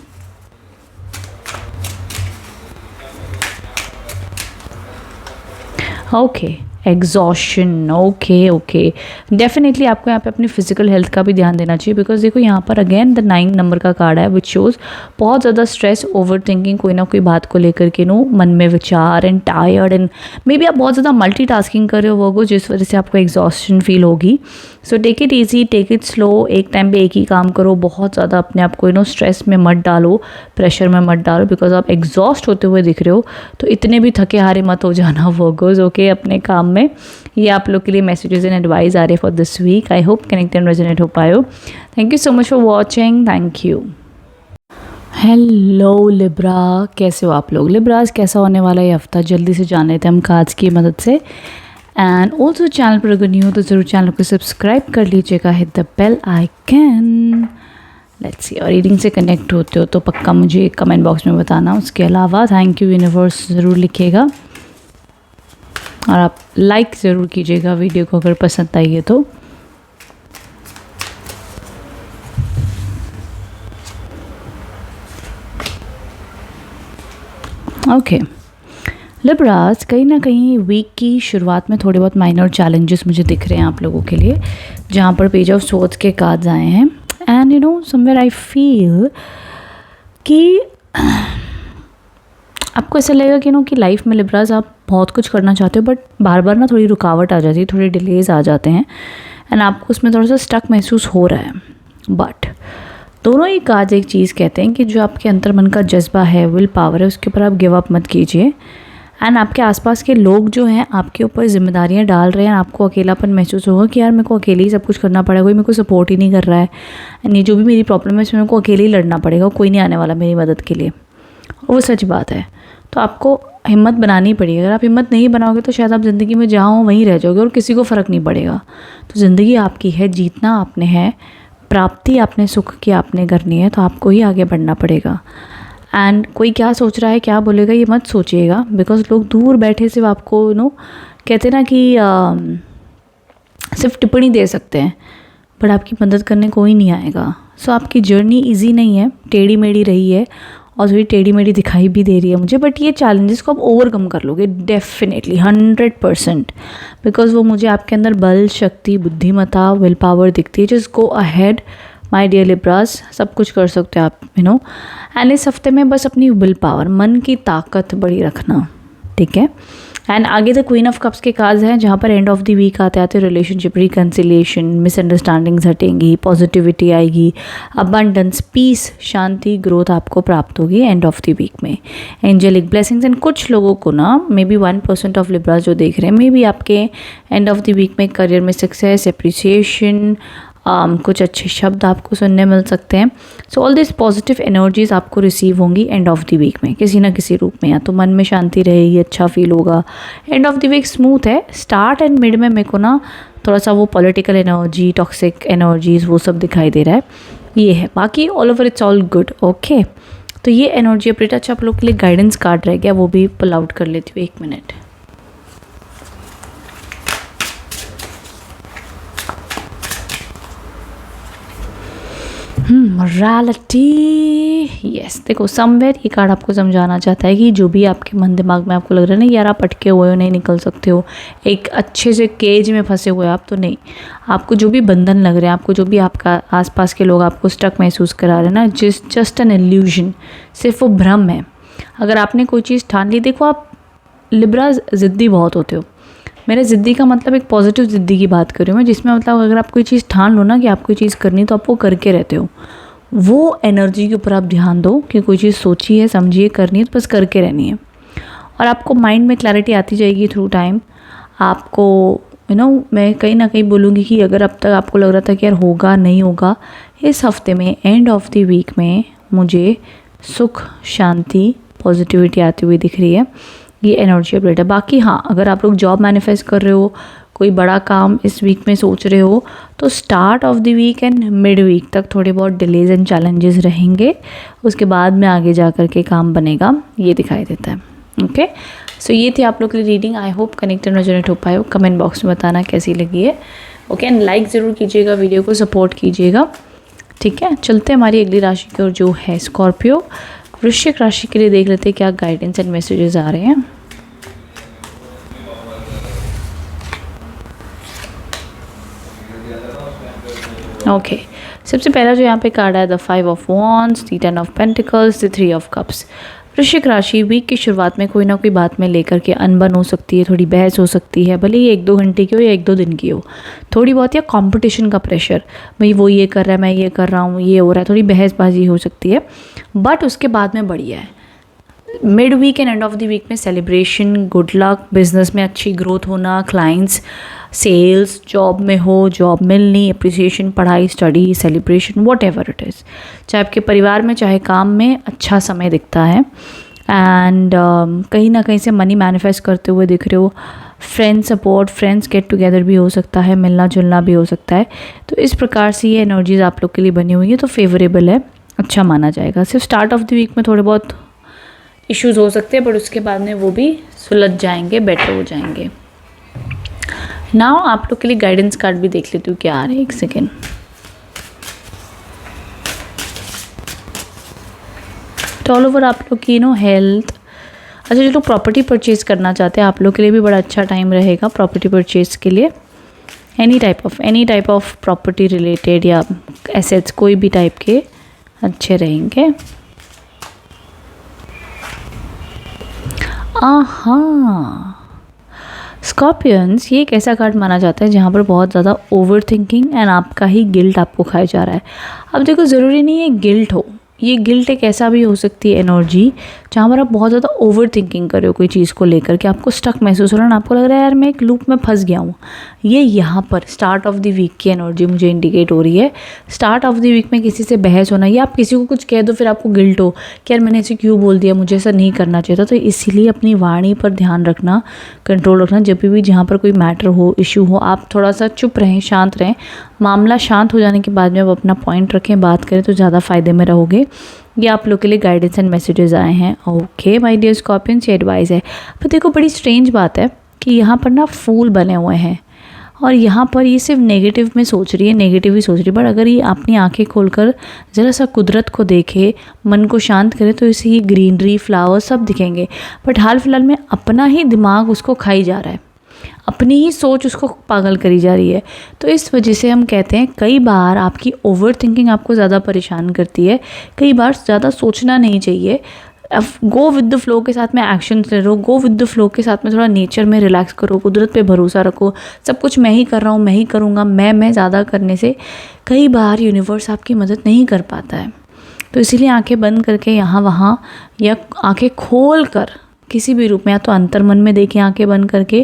Speaker 1: Okay, exhaustion. ओके, डेफिनेटली आपको यहाँ पे अपनी फिजिकल हेल्थ का भी ध्यान देना चाहिए, बिकॉज देखो यहाँ पर अगेन द 9 नंबर का कार्ड है, विच शोज बहुत ज़्यादा स्ट्रेस, ओवर थिंकिंग, कोई ना कोई बात को लेकर के मन में विचार and tired and may be आप बहुत ज़्यादा मल्टीटास्किंग कर रहे हो वो, जिस वजह से आपको एग्जॉशन फील होगी। So take it easy, take it slow, एक टाइम पे एक ही काम करो, बहुत ज़्यादा अपने आप को स्ट्रेस में मत डालो, प्रेशर में मत डालो, बिकॉज आप एग्जॉस्ट होते हुए दिख रहे हो, तो इतने भी थके हारे मत हो जाना वर्गोज। ओके, अपने काम में। ये आप लोग के लिए मैसेजेस एंड एडवाइस आ रहे for this week. I hope connect and resonate हो पाए हो। Thank you so much for watching, thank you. Hello Libra, कैसे हो आप लोग? लिब्राज, कैसा होने वाला है ये हफ्ता, जल्दी से जान लेते हैं हम कार्ड्स की मदद से। एंड ऑल्सो चैनल पर अगर न्यू हो तो ज़रूर चैनल को सब्सक्राइब कर लीजिएगा, hit the bell icon. Let's see, और रीडिंग से कनेक्ट होते हो तो पक्का मुझे कमेंट बॉक्स में बताना। उसके अलावा थैंक यू यूनिवर्स ज़रूर लिखिएगा, और आप लाइक ज़रूर कीजिएगा वीडियो को अगर पसंद आई है तो। ओके लिब्रास, कहीं ना कहीं वीक की शुरुआत में थोड़े बहुत माइनर चैलेंजेस मुझे दिख रहे हैं आप लोगों के लिए, जहाँ पर पेज ऑफ सोर्ड्स के कार्ड्स आए हैं। एंड समवेयर आई फील कि आपको ऐसा लगेगा कि लाइफ में लिब्रास आप बहुत कुछ करना चाहते हो, बट बार बार ना थोड़ी रुकावट आ जाती है, थोड़े डिलेज आ जाते हैं एंड आपको उसमें थोड़ा सा स्टक महसूस हो रहा है। बट दोनों ही कार्ड्स एक चीज़ कहते हैं कि जो आपके अंतर मन का जज्बा है, विल पावर है, उसके ऊपर आप गिव अप मत कीजिए। एंड आपके आसपास के लोग जो हैं आपके ऊपर जिम्मेदारियां डाल रहे हैं, आपको अकेलापन महसूस होगा कि यार मेरे को अकेले ही सब कुछ करना पड़ेगा, कोई मेरे को सपोर्ट ही नहीं कर रहा है, एंड ये जो भी मेरी प्रॉब्लम है इसमें मेरे को अकेले ही लड़ना पड़ेगा, कोई नहीं आने वाला मेरी मदद के लिए। वो सच बात है, तो आपको हिम्मत बनानी पड़ेगी। अगर आप हिम्मत नहीं बनाओगे तो शायद आप ज़िंदगी में जहाँ हो वहीं रह जाओगे और किसी को फ़र्क नहीं पड़ेगा। तो ज़िंदगी आपकी है, जीतना आपने है, प्राप्ति आपने सुख की आपने करनी है, तो आपको ही आगे बढ़ना पड़ेगा। एंड कोई क्या सोच रहा है, क्या बोलेगा, ये मत सोचिएगा, बिकॉज लोग दूर बैठे सिर्फ आपको कहते ना कि सिर्फ टिप्पणी दे सकते हैं, बट आपकी मदद करने कोई नहीं आएगा। सो आपकी जर्नी इजी नहीं है, टेढ़ी मेढ़ी रही है और थोड़ी टेढ़ी मेढ़ी दिखाई भी दे रही है मुझे, बट ये चैलेंजेस को आप ओवरकम कर लोगे डेफिनेटली 100%, बिकॉज वो मुझे आपके अंदर बल, शक्ति, बुद्धिमत्ता, विल पावर दिखती है। Just go ahead my dear Libras, सब कुछ कर सकते हो आप एंड इस हफ्ते में बस अपनी विल पावर, मन की ताकत बड़ी रखना, ठीक है। एंड आगे द क्वीन ऑफ कप्स के कार्ड्स हैं, जहाँ पर एंड ऑफ द वीक आते आते रिलेशनशिप, रिकन्सिलिएशन, मिसअंडरस्टैंडिंग्स हटेंगी, पॉजिटिविटी आएगी, अबंडेंस, पीस, शांति, ग्रोथ आपको प्राप्त होगी एंड ऑफ द वीक में। एंजेलिक ब्लेसिंग्स, एंड कुछ लोगों को मे बी 1% ऑफ लिब्रास जो देख रहे हैं, मे बी आपके एंड ऑफ द वीक में करियर में सक्सेस, एप्रिसिएशन, कुछ अच्छे शब्द आपको सुनने मिल सकते हैं। So all this positive energies आपको रिसीव होंगी एंड ऑफ द वीक में किसी ना किसी रूप में, या तो मन में शांति रहेगी, अच्छा फील होगा। End of the week smooth है, स्टार्ट एंड मिड में मेरे को थोड़ा सा वो पॉलिटिकल एनर्जी, टॉक्सिक एनर्जीज, वो सब दिखाई दे रहा है। ये है, बाकी all over it's all good. Okay, तो ये एनर्जी अपडेट। अच्छा, आप लोग के लिए गाइडेंस कार्ड रह गया, वो भी पुल आउट कर लेती हूँ, 1 मिनट। मोरालिटी। यस, देखो समवेयर ये कार्ड आपको समझाना चाहता है कि जो भी आपके मन दिमाग में आपको लग रहा है ना यार आप अटके हुए हो, नहीं निकल सकते हो, एक अच्छे से केज में फंसे हुए आप, तो नहीं, आपको जो भी बंधन लग रहे हैं, आपको जो भी आपका आसपास के लोग आपको स्टक महसूस करा रहे हैं ना, जस्ट एन इल्यूजन, सिर्फ वो भ्रम है। अगर आपने कोई चीज़ ठान ली, देखो आप लिब्रा ज़िद्दी बहुत होते हो, मेरे ज़िद्दी का मतलब एक पॉजिटिव ज़िद्दी की बात कर रही हूँ मैं, जिसमें मतलब अगर आप कोई चीज़ ठान लो ना कि आप कोई चीज़ करनी, तो आप वो करके रहते हो। वो एनर्जी के ऊपर आप ध्यान दो कि कोई चीज़ सोची है, समझिए, करनी है, तो बस करके रहनी है। और आपको माइंड में क्लैरिटी आती जाएगी थ्रू टाइम। आपको मैं कहीं ना कहीं बोलूँगी कि अगर अब तक आपको लग रहा था कि यार होगा नहीं होगा, इस हफ्ते में एंड ऑफ द वीक में मुझे सुख, शांति, पॉजिटिविटी आती हुई दिख रही है। ये एनर्जी अपडेट है। बाकी हाँ, अगर आप लोग जॉब मैनिफेस्ट कर रहे हो, कोई बड़ा काम इस वीक में सोच रहे हो, तो start of the week end mid week तक थोड़े बहुत डिलेज एंड चैलेंजेस रहेंगे, उसके बाद में आगे जा कर के काम बनेगा, ये दिखाई देता है। ओके, सो ये थी आप लोग के लिए reading. I hope connect and resonate हो पाए हो। कमेंट बॉक्स में बताना कैसी लगी है। ओके, एंड लाइक ज़रूर कीजिएगा, वीडियो को सपोर्ट कीजिएगा। ठीक है, चलते हैं हमारी अगली राशि की ओर जो है स्कॉर्पियो। वृश्चिक राशि के लिए देख लेते हैं क्या गाइडेंस एंड मैसेजेस आ रहे हैं। ओके, सबसे पहला जो यहाँ पे कार्ड है, the 5 of wands, the 10 of pentacles, the 3 of cups. वृश्चिक राशि वीक की शुरुआत में कोई ना कोई बात में लेकर के अनबन हो सकती है, थोड़ी बहस हो सकती है, भले ही 1-2 घंटे की हो या 1-2 दिन की हो, थोड़ी बहुत, या कंपटीशन का प्रेशर, भाई वो ये कर रहा है, मैं ये कर रहा हूँ, ये हो रहा है, थोड़ी बहसबाजी हो सकती है। बट उसके बाद में बढ़िया है। Mid week end end of the week में सेलिब्रेशन, गुड लक, बिजनेस में अच्छी ग्रोथ होना, क्लाइंट्स, सेल्स, जॉब में हो, जॉब मिलनी, अप्रिसिएशन, पढ़ाई, study, celebration, what ever it is, चाहे आपके परिवार में चाहे काम में, अच्छा समय दिखता है। एंड कहीं ना कहीं से मनी मैनिफेस्ट करते हुए दिख रहे हो। Friend support, friends get together भी हो सकता है, मिलना जुलना भी हो सकता है। तो इस प्रकार से ये एनर्जीज आप लोग के लिए बनी हुई है, तो फेवरेबल है, अच्छा माना जाएगा। सिर्फ स्टार्ट ऑफ द वीक में थोड़े बहुत इश्यूज हो सकते हैं, बट उसके बाद में वो भी सुलझ जाएंगे, बेटर हो जाएंगे। नाउ आप लोग के लिए गाइडेंस कार्ड भी देख लेती हूँ क्या आ रहे हैं, एक सेकेंड। तो ऑल ओवर आप लोग की हेल्थ। अच्छा, जो लोग प्रॉपर्टी परचेज करना चाहते हैं, आप लोग के लिए भी बड़ा अच्छा टाइम रहेगा प्रॉपर्टी परचेज के लिए। Any type of property related या एसेट्स, कोई भी टाइप के अच्छे रहेंगे। हाँ, स्कॉर्पियंस ये एक ऐसा कार्ड माना जाता है जहाँ पर बहुत ज़्यादा ओवर थिंकिंग एंड आपका ही गिल्ट आपको खाया जा रहा है। अब देखो, ज़रूरी नहीं है गिल्ट हो, ये गिल्ट एक ऐसा भी हो सकती है एनर्जी जहाँ पर आप बहुत ज़्यादा ओवर थिंकिंग कर रहे हो कोई चीज़ को लेकर के, आपको स्टक महसूस हो रहा है ना, आपको लग रहा है यार मैं एक लूप में फंस गया हूँ। ये यहाँ पर स्टार्ट ऑफ द वीक की एनर्जी मुझे इंडिकेट हो रही है। स्टार्ट ऑफ द वीक में किसी से बहस होना, या आप किसी को कुछ कह दो फिर आपको गिल्ट हो कि यार मैंने ऐसे क्यों बोल दिया, मुझे ऐसा नहीं करना चाहिए था। तो इसीलिए अपनी वाणी पर ध्यान रखना, कंट्रोल रखना। जब भी जहाँ पर कोई मैटर हो, इशू हो, आप थोड़ा सा चुप रहें, शांत रहें। मामला शांत हो जाने के बाद में आप अपना पॉइंट रखें, बात करें, तो ज़्यादा फ़ायदे में रहोगे। ये आप लोग के लिए गाइडेंस एंड मैसेजेस आए हैं। ओके माय डियर स्कॉर्पियंस, ये एडवाइस है। पर देखो, बड़ी स्ट्रेंज बात है कि यहाँ पर ना फूल बने हुए हैं, और यहाँ पर ये सिर्फ नेगेटिव में सोच रही है, नेगेटिव ही सोच रही है। बट अगर ये अपनी आंखें खोलकर ज़रा सा कुदरत को देखे, मन को शांत करे, तो इसे ही ग्रीनरी, फ्लावर सब दिखेंगे। बट हाल फिलहाल में अपना ही दिमाग उसको खाई जा रहा है, अपनी ही सोच उसको पागल करी जा रही है। तो इस वजह से हम कहते हैं कई बार आपकी ओवर थिंकिंग आपको ज़्यादा परेशान करती है। कई बार ज़्यादा सोचना नहीं चाहिए। गो विद द फ्लो के साथ में एक्शन ले लो, गो विद द फ्लो के साथ में थोड़ा नेचर में रिलैक्स करो, कुदरत पे भरोसा रखो। सब कुछ मैं ही कर रहा हूँ, मैं ही करूँगा, मैं ज़्यादा करने से कई बार यूनिवर्स आपकी मदद नहीं कर पाता है। तो इसीलिए आंखें बंद करके यहाँ वहाँ, या आंखें खोल कर किसी भी रूप में, या तो अंतर्मन में देखें आंखें बंद करके,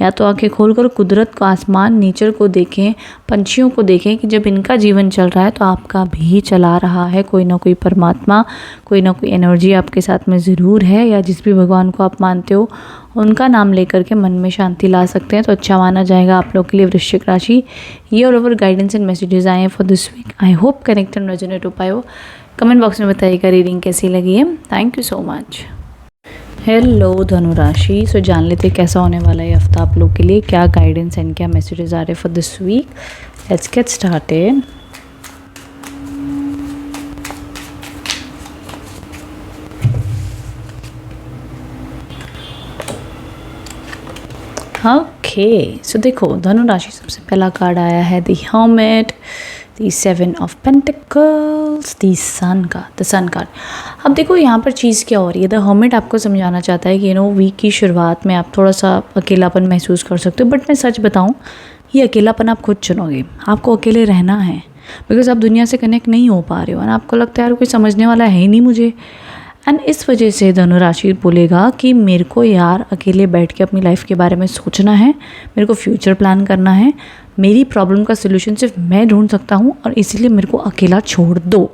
Speaker 1: या तो आंखें खोलकर कुदरत को, आसमान, नेचर को देखें, पंछियों को देखें कि जब इनका जीवन चल रहा है तो आपका भी चला रहा है। कोई ना कोई परमात्मा, कोई ना कोई एनर्जी आपके साथ में ज़रूर है, या जिस भी भगवान को आप मानते हो उनका नाम लेकर के मन में शांति ला सकते हैं, तो अच्छा माना जाएगा आप लोग के लिए वृश्चिक राशि। ये और ओवर गाइडेंस एंड मैसेजेस आए हैं for this week. I hope connect and resonate हो पाए हो। कमेंट बॉक्स में बताइएगा रीडिंग कैसी लगी है। Thank you so much. Hello धनुराशि, सो जान लेते कैसा होने वाला है हफ्ता आप लोग के लिए, क्या गाइडेंस एंड क्या मैसेजेस आ रहे हैं for this week. Let's get started. Okay, so देखो धनु राशि सबसे पहला कार्ड आया है the hermit, the 7 of pentacles, the sun card. अब देखो यहाँ पर चीज़ क्या हो रही है, द हर्मिट आपको समझाना चाहता है कि वीक की शुरुआत में आप थोड़ा सा अकेलापन महसूस कर सकते हो, बट मैं सच बताऊँ ये अकेलापन आप खुद चुनोगे, आपको अकेले रहना है बिकॉज आप दुनिया से कनेक्ट नहीं हो पा रहे हो, और आपको लगता है यार कोई समझने वाला है ही नहीं मुझे। एंड इस वजह से धनु राशि बोलेगा कि मेरे को यार अकेले बैठ के अपनी लाइफ के बारे में सोचना है, मेरे को फ्यूचर प्लान करना है, मेरी प्रॉब्लम का सलूशन सिर्फ मैं ढूंढ सकता हूँ और इसीलिए मेरे को अकेला छोड़ दो,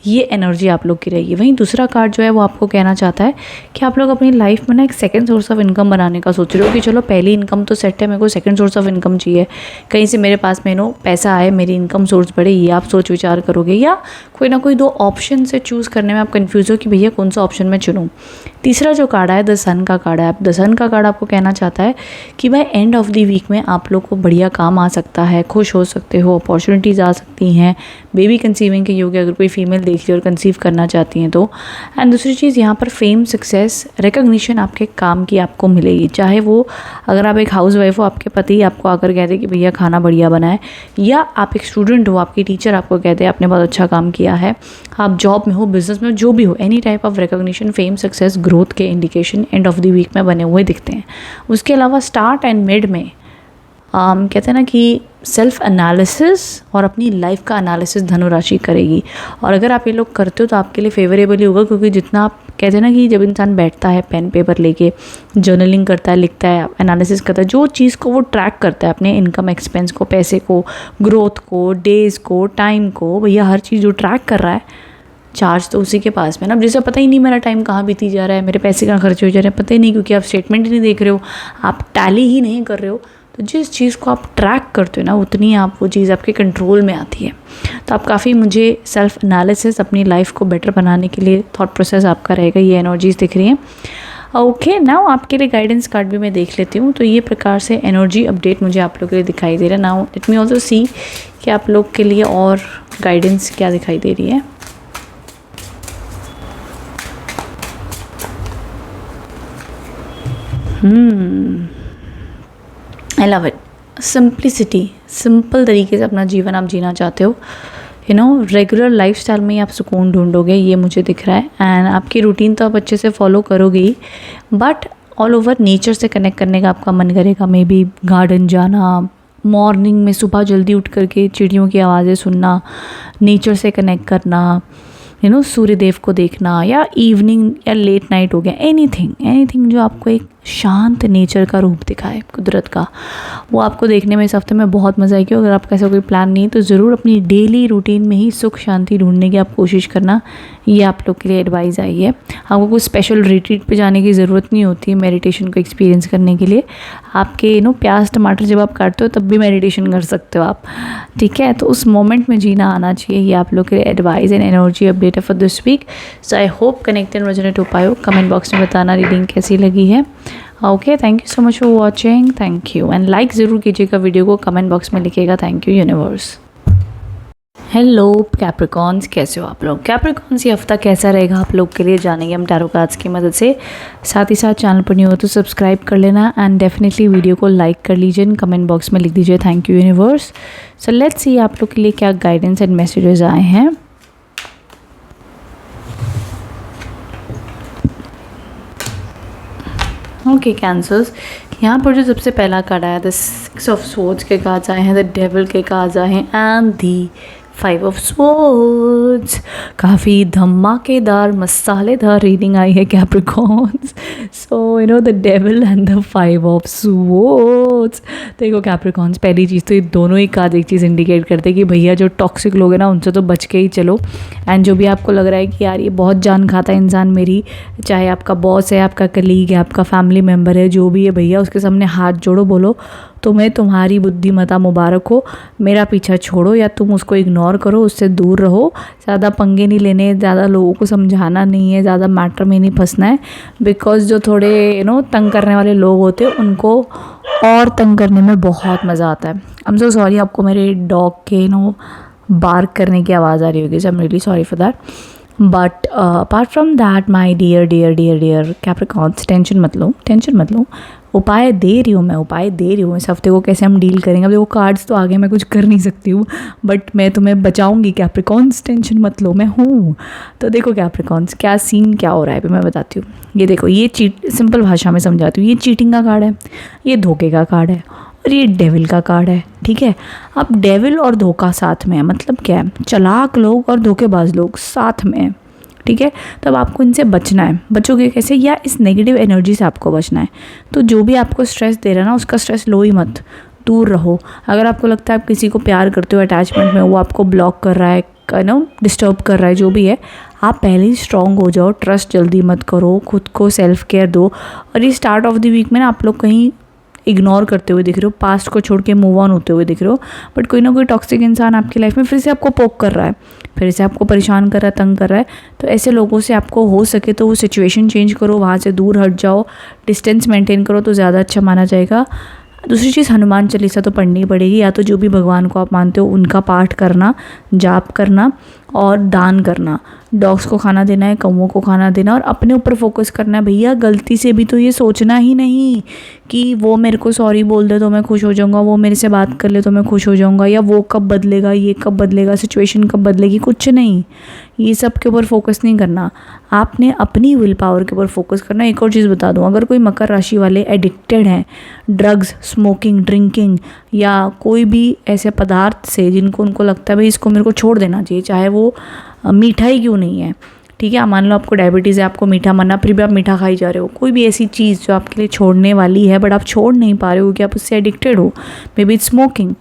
Speaker 1: ये एनर्जी आप लोग की रहेगी। वहीं दूसरा कार्ड जो है वो आपको कहना चाहता है कि आप लोग अपनी लाइफ में ना एक सेकंड सोर्स ऑफ इनकम बनाने का सोच रहे हो कि चलो पहली इनकम तो सेट है, मेरे को सेकंड सोर्स ऑफ इनकम चाहिए, कहीं से मेरे पास में पैसा आए, मेरी इनकम सोर्स बढ़े, ये आप सोच विचार करोगे। या कोई ना कोई दो ऑप्शन से चूज़ करने में आप कन्फ्यूज़ हो कि भैया कौन सा ऑप्शन मैं चुनूँ। तीसरा जो कार्ड है द सन का कार्ड है, द सन का कार्ड आपको कहना चाहता है कि by end of the week में आप लोग को बढ़िया काम आ सकता है, खुश हो सकते हो, अपॉर्चुनिटीज़ आ सकती हैं, बेबी कंसीविंग के योग अगर कोई फीमेल देख रही और कंसीव करना चाहती हैं तो। एंड दूसरी चीज़ यहाँ पर फेम, सक्सेस, रिकग्निशन आपके काम की आपको मिलेगी, चाहे वो अगर आप एक हाउस वाइफ हो, आपके पति आपको आकर कहते कि भैया खाना बढ़िया बना है, या आप एक स्टूडेंट हो, आपकी टीचर आपको कहते हैं आपने बहुत अच्छा काम किया है, आप जॉब में हो, बिजनेस में हो, जो भी हो, any type of recognition, fame, success, growth के indication end of the week में बने हुए दिखते हैं। उसके अलावा स्टार्ट एंड मिड में कहते हैं ना कि सेल्फ एनालिसिस और अपनी लाइफ का एनालिसिस धनु राशि करेगी, और अगर आप ये लोग करते हो तो आपके लिए फेवरेबल ही होगा, क्योंकि जितना आप कहते हैं ना कि जब इंसान बैठता है पेन पेपर लेके जर्नलिंग करता है, लिखता है, एनालिसिस करता है, जो चीज़ को वो ट्रैक करता है अपने इनकम एक्सपेंस को, पैसे को, ग्रोथ को, डेज़ को, टाइम को, भैया हर चीज़ जो ट्रैक कर रहा है, चार्ज तो उसी के पास में ना। अब जैसे पता ही नहीं मेरा टाइम कहाँ बीती जा रहा है, मेरे पैसे कहाँ खर्च हो जा रहे हैं, पता ही नहीं, क्योंकि आप स्टेटमेंट ही नहीं देख रहे हो, आप टैली ही नहीं कर रहे हो। तो जिस चीज़ को आप ट्रैक करते हो ना उतनी आप वो चीज़ आपके कंट्रोल में आती है। तो आप काफ़ी मुझे सेल्फ एनालिसिस अपनी लाइफ को बेटर बनाने के लिए थॉट प्रोसेस आपका रहेगा, ये एनर्जीज दिख रही हैं। ओके, नाउ आपके लिए गाइडेंस कार्ड भी मैं देख लेती हूँ। तो ये प्रकार से एनर्जी अपडेट मुझे आप लोग के लिए दिखाई दे रहा है। Now let me also see कि आप लोग के लिए और गाइडेंस क्या दिखाई दे रही है। I love it, simplicity, simple तरीके से अपना जीवन आप जीना चाहते हो, रेगुलर लाइफस्टाइल में ही आप सुकून ढूंढोगे, ये मुझे दिख रहा है। एंड आपकी रूटीन तो आप अच्छे से फॉलो करोगे ही, बट ऑल ओवर नेचर से कनेक्ट करने का आपका मन करेगा। मे बी गार्डन जाना, मॉर्निंग में सुबह जल्दी उठ करके चिड़ियों की आवाज़ें सुनना, नेचर से कनेक्ट करना, सूर्यदेव को देखना, या इवनिंग या लेट नाइट हो गया, एनीथिंग जो आपको एक शांत नेचर का रूप दिखाए, कुदरत का, वो आपको देखने में इस हफ्ते में बहुत मज़ा आएगी। अगर आपका ऐसा कोई प्लान नहीं तो ज़रूर अपनी डेली रूटीन में ही सुख शांति ढूंढने की आप कोशिश करना, ये आप लोग के लिए एडवाइस आई है। आपको कोई स्पेशल रिट्रीट पे जाने की ज़रूरत नहीं होती है मेडिटेशन को एक्सपीरियंस करने के लिए। आपके प्याज टमाटर जब आप काटते हो तब भी मेडिटेशन कर सकते हो आप, ठीक है। तो उस मोमेंट में जीना आना चाहिए, ये आप लोग के लिए एडवाइस एंड एनर्जी अपडेट है for this week. So I hope connected resonate हो पाए हो। कमेंट बॉक्स में बताना रीडिंग कैसी लगी है। Okay, thank you so much for watching, thank you. And like ज़रूर कीजिएगा वीडियो को, कमेंट बॉक्स में लिखिएगा thank you universe. Hello Capricorns, कैसे हो आप लोग। कैप्रिकॉन्स, ये हफ्ता कैसा रहेगा आप लोग के लिए जानेंगे हम टैरो कार्ड्स की मदद से। साथ ही साथ चैनल पर नहीं हो तो सब्सक्राइब कर लेना एंड डेफिनेटली वीडियो को लाइक कर लीजिए, कमेंट बॉक्स में लिख दीजिए thank you universe. So let's see आप लोग के लिए क्या गाइडेंस एंड मैसेजेस आए हैं। ओके कैंसर्स, यहाँ पर जो सबसे पहला कार्ड आया द 6 ऑफ स्वॉर्ड्स के कार्ड्स आए हैं, द डेविल के कार्ड्स आए हैं एंड दी 5 ऑफ स्वॉर्ड्स। काफ़ी धमाकेदार मसालेदार रीडिंग आई है Capricorns. So the devil and the 5 of swords. देखो कैप्रिकॉन्स, पहली चीज़ तो ये दोनों ही कार्ड एक चीज़ इंडिकेट करते हैं कि भैया जो टॉक्सिक लोग हैं ना उनसे तो बच के ही चलो। एंड जो भी आपको लग रहा है कि यार ये बहुत जान खाता है इंसान मेरी, चाहे आपका बॉस है, आपका कलीग है, आपका फैमिली मेम्बर है, जो भी है भैया, उसके सामने हाथ जोड़ो, बोलो तुम्हें तुम्हारी बुद्धिमत्ता मुबारक हो, मेरा पीछा छोड़ो या तुम उसको इग्नोर करो, उससे दूर रहो। ज़्यादा पंगे नहीं लेने, ज़्यादा लोगों को समझाना नहीं है, ज़्यादा मैटर में नहीं फंसना है। बिकॉज जो थोड़े तंग करने वाले लोग होते हैं उनको और तंग करने में बहुत मज़ा आता है। आई एम सो सॉरी, आपको मेरे डॉग के बार्क करने की आवाज़ आ रही होगी, so I am really sorry for that. But apart from that my dear dear dear dear Capricorns, tension मत लो, उपाय दे रही हूँ, मैं उपाय दे रही हूँ इस हफ्ते को कैसे हम डील करेंगे। अब देखो कार्ड्स तो आगे मैं कुछ कर नहीं सकती हूँ, बट मैं तुम्हें बचाऊंगी कैप्रिकॉन्स, टेंशन मत लो, मैं हूँ। तो देखो कैप्रिकॉन्स, क्या सीन क्या हो रहा है अभी मैं बताती हूँ। ये देखो, ये चीट, सिंपल भाषा में समझाती हूँ, ये चीटिंग का कार्ड है, ये धोखे का कार्ड है, और ये डेविल का कार्ड है, ठीक है। अब डेविल और धोखा साथ में है, मतलब क्या है, चालाक लोग और धोखेबाज लोग साथ में है, ठीक है। तो अब आपको इनसे बचना है। बचोगे कैसे? या इस नेगेटिव एनर्जी से आपको बचना है। तो जो भी आपको स्ट्रेस दे रहा है ना, उसका स्ट्रेस लो ही मत, दूर रहो। अगर आपको लगता है आप किसी को प्यार करते हो, अटैचमेंट में, वो आपको ब्लॉक कर रहा है, डिस्टर्ब कर रहा है, जो भी है, आप पहले ही स्ट्रॉन्ग हो जाओ, ट्रस्ट जल्दी मत करो, खुद को सेल्फ केयर दो। और ये स्टार्ट ऑफ द वीक में ना आप लोग कहीं इग्नोर करते हुए दिख रहे हो, पास्ट को छोड़ के मूव ऑन होते हुए दिख रहे हो, बट कोई ना कोई टॉक्सिक इंसान आपकी लाइफ में फिर से आपको पोक कर रहा है, फिर से आपको परेशान कर रहा है, तंग कर रहा है। तो ऐसे लोगों से आपको हो सके तो वो सिचुएशन चेंज करो, वहाँ से दूर हट जाओ, डिस्टेंस मेंटेन करो तो ज़्यादा अच्छा माना जाएगा। दूसरी चीज़, हनुमान चालीसा तो पढ़नी पड़ेगी, या तो जो भी भगवान को आप मानते हो उनका पाठ करना, जाप करना और दान करना। डॉग्स को खाना देना है, कौवों को खाना देना, और अपने ऊपर फोकस करना है। भैया गलती से भी तो ये सोचना ही नहीं कि वो मेरे को सॉरी बोल दे तो मैं खुश हो जाऊंगा, वो मेरे से बात कर ले तो मैं खुश हो जाऊंगा, या वो कब बदलेगा, ये कब बदलेगा, सिचुएशन कब बदलेगी, कुछ नहीं। ये सब के ऊपर फोकस नहीं करना, आपने अपनी विल पावर के ऊपर फोकस करना। एक और चीज़ बता दूँ, अगर कोई मकर राशि वाले एडिक्टेड हैं ड्रग्स, स्मोकिंग, ड्रिंकिंग या कोई भी ऐसे पदार्थ से जिनको उनको लगता है भाई इसको मेरे को छोड़ देना चाहिए, चाहे वो मीठा ही क्यों नहीं है, ठीक है। मान लो आपको डायबिटीज़ है, आपको मीठा मना, फिर भी आप मीठा खाई जा रहे हो, कोई भी ऐसी चीज़ जो आपके लिए छोड़ने वाली है बट आप छोड़ नहीं पा रहे हो कि आप उससे एडिक्टेड हो, मे बी स्मोकिंग,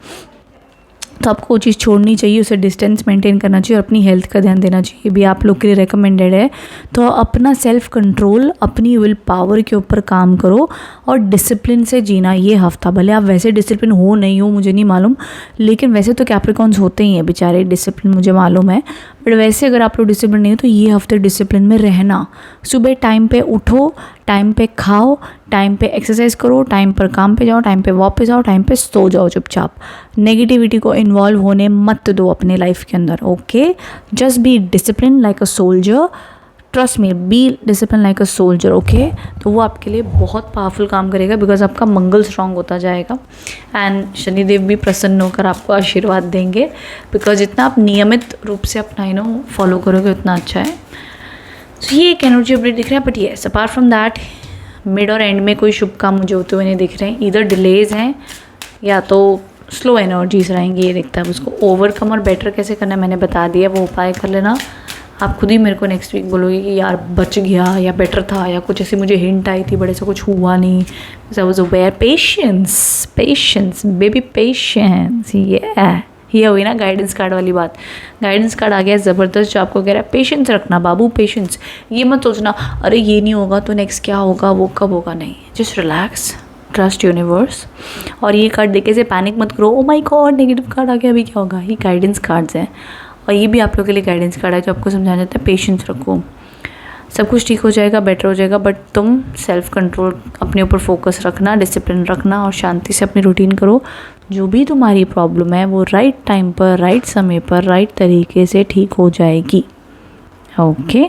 Speaker 1: तो आपको वो चीज़ छोड़नी चाहिए, उसे डिस्टेंस मेंटेन करना चाहिए और अपनी हेल्थ का ध्यान देना चाहिए। भी आप लोग के लिए रिकमेंडेड है। तो अपना सेल्फ कंट्रोल, अपनी विल पावर के ऊपर काम करो और डिसिप्लिन से जीना ये हफ्ता। भले आप वैसे डिसिप्लिन हो नहीं हो मुझे नहीं मालूम, लेकिन वैसे तो कैप्रिकॉन्स होते ही हैं बेचारे डिसिप्लिन, मुझे मालूम है, बट वैसे अगर आप लोग डिसिप्लिन नहीं हो तो ये हफ्ते डिसिप्लिन में रहना। सुबह टाइम पे उठो, टाइम पे खाओ, टाइम पे एक्सरसाइज करो, टाइम पर काम पे जाओ, टाइम पे वापस आओ, टाइम पे सो जाओ चुपचाप। नेगेटिविटी को इन्वॉल्व होने मत दो अपने लाइफ के अंदर, okay. Just be discipline like a soldier, trust me, be discipline like a soldier, okay. तो वो आपके लिए बहुत पावरफुल काम करेगा, बिकॉज आपका मंगल स्ट्रांग होता जाएगा एंड शनिदेव भी प्रसन्न होकर आपको आशीर्वाद देंगे, बिकॉज जितना आप नियमित रूप से अपना फॉलो करोगे उतना अच्छा है। तो ये एक एनर्जी अपडेट दिख रहा है, but yes apart from that mid और एंड में कोई शुभ काम मुझे होते हुए नहीं दिख रहे हैं। इधर डिलेज हैं या तो स्लो एनर्जीज रहेंगी, ये दिखता है। उसको ओवरकम और बेटर कैसे करना है मैंने बता दिया, वो उपाय कर लेना। आप खुद ही मेरे को नेक्स्ट वीक बोलोगे कि यार बच गया या बेटर था या कुछ ऐसी मुझे हिंट आई थी, बड़े से कुछ हुआ नहीं। I was aware, patience, patience baby, patience. ये हुई ना गाइडेंस कार्ड वाली बात। गाइडेंस कार्ड आ गया ज़बरदस्त, जो आपको कह रहा है पेशेंस रखना बाबू, पेशेंस। ये मत सोचना अरे ये नहीं होगा तो नेक्स्ट क्या होगा, वो कब होगा, नहीं, जस्ट रिलैक्स, ट्रस्ट यूनिवर्स। और ये कार्ड देखे से पैनिक मत करो, oh my God negative card आ गया, अभी क्या होगा। ये गाइडेंस कार्ड्स हैं और ये भी आप लोगों के लिए गाइडेंस कार्ड है जो आपको समझाया जाता है पेशेंस रखो, सब कुछ ठीक हो जाएगा, बेटर हो जाएगा। बट तुम सेल्फ कंट्रोल, अपने ऊपर फोकस रखना, डिसिप्लिन रखना और शांति से अपनी रूटीन करो। जो भी तुम्हारी प्रॉब्लम है वो राइट टाइम पर, राइट समय पर, राइट तरीके से ठीक हो जाएगी, ओके।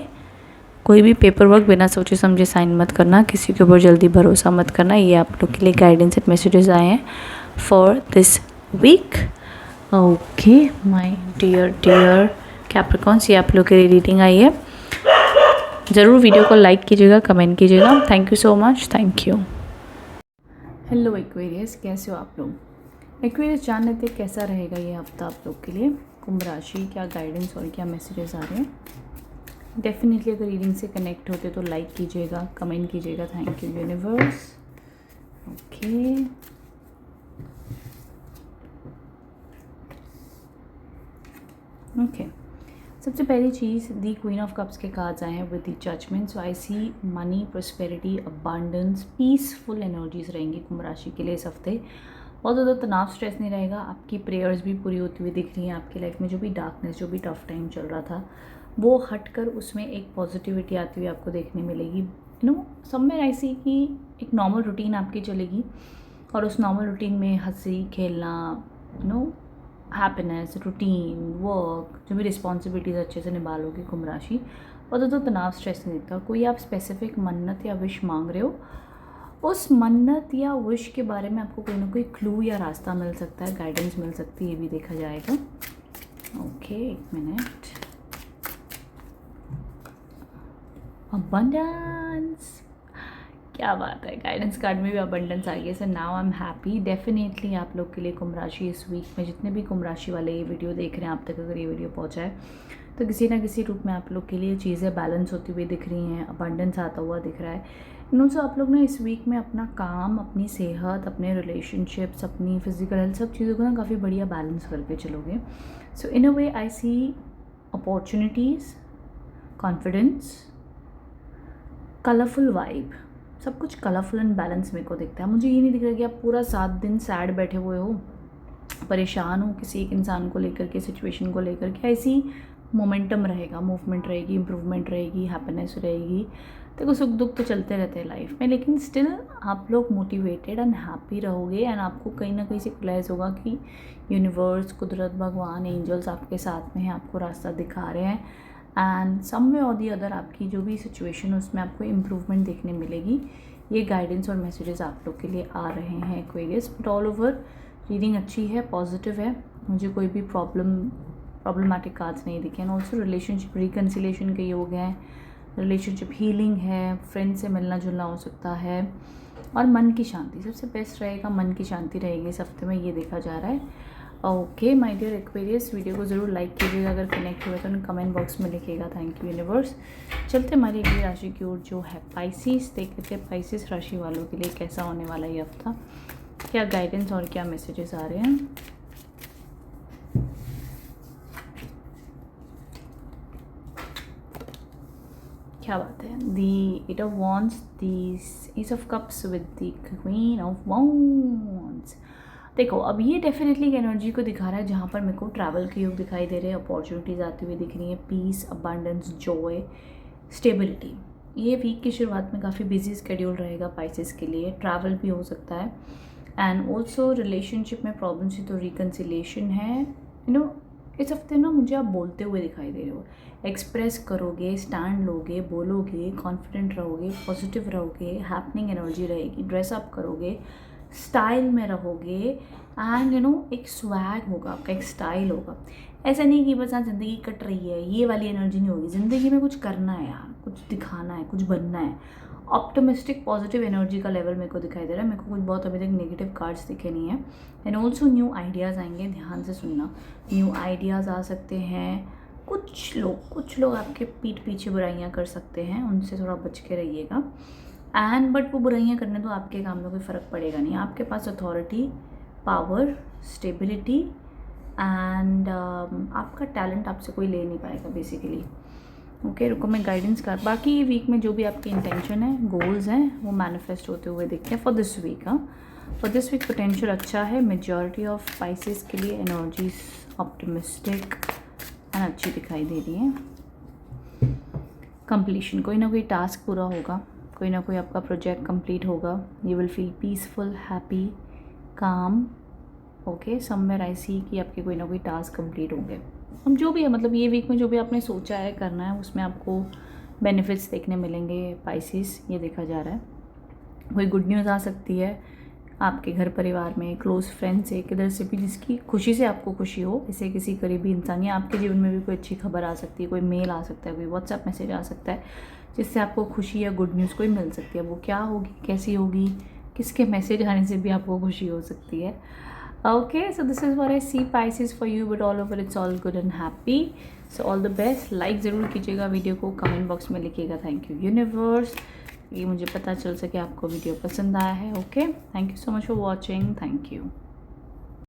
Speaker 1: कोई भी पेपर वर्क बिना सोचे समझे साइन मत करना, किसी के ऊपर जल्दी भरोसा मत करना। ये आप लोग के लिए गाइडेंस एंड मैसेजेस आए हैं for this week, okay my dear Capricorns. ये आप लोग के लिए रीडिंग आई है। ज़रूर वीडियो को लाइक कीजिएगा, कमेंट कीजिएगा। Thank you so much, thank you. Hello Aquarius, कैसे हो आप लोग? एक्वेरियस जान लेते कैसा रहेगा ये हफ्ता आप लोग के लिए, कुंभ राशि, क्या गाइडेंस और क्या मैसेजेस आ रहे हैं। डेफिनेटली अगर रीडिंग से कनेक्ट होते तो लाइक कीजिएगा, कमेंट कीजिएगा। Thank you universe, okay. Okay, सबसे पहली चीज़, दी क्वीन ऑफ कप्स के कार्ड्स आए हैं with the judgment. So I see money, prosperity, abundance, peaceful energies रहेंगी कुंभ राशि के लिए इस हफ्ते। बहुत ज़्यादा तनाव, स्ट्रेस नहीं रहेगा। आपकी प्रेयर्स भी पूरी होती हुई दिख रही हैं। आपकी लाइफ में जो भी डार्कनेस, जो भी टफ टाइम चल रहा था वो हटकर उसमें एक पॉजिटिविटी आती हुई आपको देखने मिलेगी। सब में ऐसी कि एक नॉर्मल रूटीन आपकी चलेगी और उस नॉर्मल रूटीन में हंसी खेलना, हैप्पीनेस, रूटीन, वर्क, जो भी रिस्पॉन्सिबिलिटीज़ अच्छे से निभा लोगे कुंभ राशि। और तो तनाव, स्ट्रेस नहीं दिखता। कोई आप स्पेसिफिक मन्नत या विश मांग रहे हो उस मन्नत या विश के बारे में आपको कोई ना कोई क्लू या रास्ता मिल सकता है, गाइडेंस मिल सकती है, ये भी देखा जाएगा। ओके, एक मिनट। अबंडेंस, क्या बात है, गाइडेंस कार्ड में भी अबंडेंस आ गया। So now I am happy. Definitely आप लोग के लिए कुंभ राशि इस वीक में, जितने भी कुंभ राशि वाले ये वीडियो देख रहे हैं, आप तक अगर ये वीडियो पहुंचा है तो किसी ना किसी रूप में आप लोग के लिए चीज़ें बैलेंस होती हुई दिख रही हैं, अबंडेंस आता हुआ दिख रहा है। इन से आप लोग ना इस वीक में अपना काम, अपनी सेहत, अपने रिलेशनशिप्स, अपनी फिजिकल हेल्थ, सब चीज़ों को ना काफ़ी बढ़िया बैलेंस करके चलोगे। सो इन अ वे आई सी अपॉर्चुनिटीज़, कॉन्फिडेंस, कलरफुल वाइब, सब कुछ कलरफुल एंड बैलेंस मेरे को दिखता है। मुझे ये नहीं दिख रहा कि आप पूरा 7 दिन सैड बैठे हुए हो, परेशान हो किसी एक इंसान को लेकर के, सिचुएशन को लेकर के। ऐसी मोमेंटम रहेगा, मूवमेंट रहेगी, इम्प्रूवमेंट रहेगी, हैप्पीनेस रहेगी। देखो सुख दुख तो चलते रहते हैं लाइफ में, लेकिन स्टिल आप लोग मोटिवेटेड एंड हैप्पी रहोगे। एंड आपको कहीं ना कहीं से रियलाइज़ होगा कि यूनिवर्स, कुदरत, भगवान, एंजल्स आपके साथ में हैं, आपको रास्ता दिखा रहे हैं। एंड सम वे और दी अदर आपकी जो भी सिचुएशन है उसमें आपको इम्प्रूवमेंट देखने मिलेगी। ये गाइडेंस और मैसेजेस आप लोग के लिए आ रहे हैं Aquarius. But all over reading अच्छी है, पॉजिटिव है, मुझे कोई भी प्रॉब्लमेटिक कार्ड्स नहीं दिखे। एंड ऑल्सो रिलेशनशिप रिकन्सिलेशन के योग हैं, रिलेशनशिप हीलिंग है, फ्रेंड से मिलना जुलना हो सकता है, और मन की शांति सबसे बेस्ट रहेगा। मन की शांति रहेगी इस हफ्ते में, ये देखा जा रहा है। Okay my dear Aquarius, video को ज़रूर लाइक कीजिएगा, अगर कनेक्ट हुआ तो कमेंट बॉक्स में लिखिएगा थैंक यू यूनिवर्स। चलते हमारी अगली राशि की ओर जो है पाइसिस। देख लेते हैं पाइसिस राशि वालों के लिए कैसा होने वाला है ये हफ्ता, क्या गाइडेंस और क्या मैसेजेस आ रहे हैं। क्या बात है, दी 8 of wands, the S of cups with the queen of wands. देखो अब ये डेफिनेटली एक एनर्जी को दिखा रहा है जहाँ पर मेरे को ट्रैवल के योग दिखाई दे रहे हैं, अपॉर्चुनिटीज़ आती हुई दिख रही हैं, पीस, अबंडेंस, जॉय, स्टेबिलिटी। ये वीक की शुरुआत में काफ़ी बिजी स्केड्यूल रहेगा पाइसेस के लिए, ट्रैवल भी हो सकता है। एंड ऑल्सो रिलेशनशिप में प्रॉब्लम से तो रिकन्सिलेशन है। यू नो इस हफ्ते ना मुझे आप बोलते हुए दिखाई दे रहे हो, एक्सप्रेस करोगे, स्टैंड लोगे, बोलोगे, कॉन्फिडेंट रहोगे, पॉजिटिव रहोगे, हैपनिंग एनर्जी रहेगी, ड्रेसअप करोगे, स्टाइल में रहोगे। एंड एक स्वैग होगा आपका, एक स्टाइल होगा। ऐसा नहीं कि बस हाँ ज़िंदगी कट रही है, ये वाली एनर्जी नहीं होगी। ज़िंदगी में कुछ करना है यार, कुछ दिखाना है, कुछ बनना है। ऑप्टिमिस्टिक पॉजिटिव एनर्जी का लेवल मेरे को दिखाई दे रहा है। मेरे को कुछ बहुत अभी तक नेगेटिव कार्ड्स दिखे नहीं है। एंड ऑल्सो न्यू आइडियाज़ आएंगे, ध्यान से सुनना। न्यू आइडियाज़ आ सकते हैं। कुछ लोग आपके पीठ पीछे बुराइयाँ कर सकते हैं, उनसे थोड़ा बच के रहिएगा। एंड बट वो बुराइयाँ करने तो आपके काम में कोई फ़र्क पड़ेगा नहीं। आपके पास अथॉरिटी, पावर, स्टेबिलिटी एंड आपका टैलेंट आपसे कोई ले नहीं पाएगा बेसिकली। ओके रुको मैं गाइडेंस कर, बाकी ये वीक में जो भी आपकी इंटेंशन है, गोल्स हैं, वो मैनिफेस्ट होते हुए दिखते हैं for this week. For this week potential अच्छा है। मेजॉरिटी ऑफ पाइसेस के लिए एनर्जीज ऑप्टिमिस्टिक एंड अच्छी दिखाई दे रही है। कंप्लीशन, कोई ना कोई टास्क पूरा होगा, कोई ना कोई आपका प्रोजेक्ट कंप्लीट होगा। You will feel peaceful, happy, काम। ओके समवेयर आई सी कि आपके कोई ना कोई टास्क कंप्लीट होंगे। हम जो भी है, मतलब ये वीक में जो भी आपने सोचा है करना है, उसमें आपको बेनिफिट्स देखने मिलेंगे पाइसेस, ये देखा जा रहा है। कोई गुड न्यूज़ आ सकती है आपके घर परिवार में, क्लोज फ्रेंड से, किधर से भी, जिसकी खुशी से आपको खुशी हो, ऐसे किसी करीबी इंसान या आपके जीवन में भी कोई अच्छी खबर आ सकती है, कोई मेल आ सकता है, कोई व्हाट्सएप मैसेज आ सकता है जिससे आपको खुशी या गुड न्यूज़ कोई मिल सकती है। वो क्या होगी, कैसी होगी, किसके मैसेज आने से भी आपको खुशी हो सकती है। Okay, so this is what I see Pisces for you, but all over it's all good and happy. So all the best. Like ज़रूर कीजिएगा वीडियो को, कमेंट बॉक्स में लिखिएगा थैंक यू यूनिवर्स, ये मुझे पता चल सके आपको वीडियो पसंद आया है। Okay, thank you so much for watching, thank you.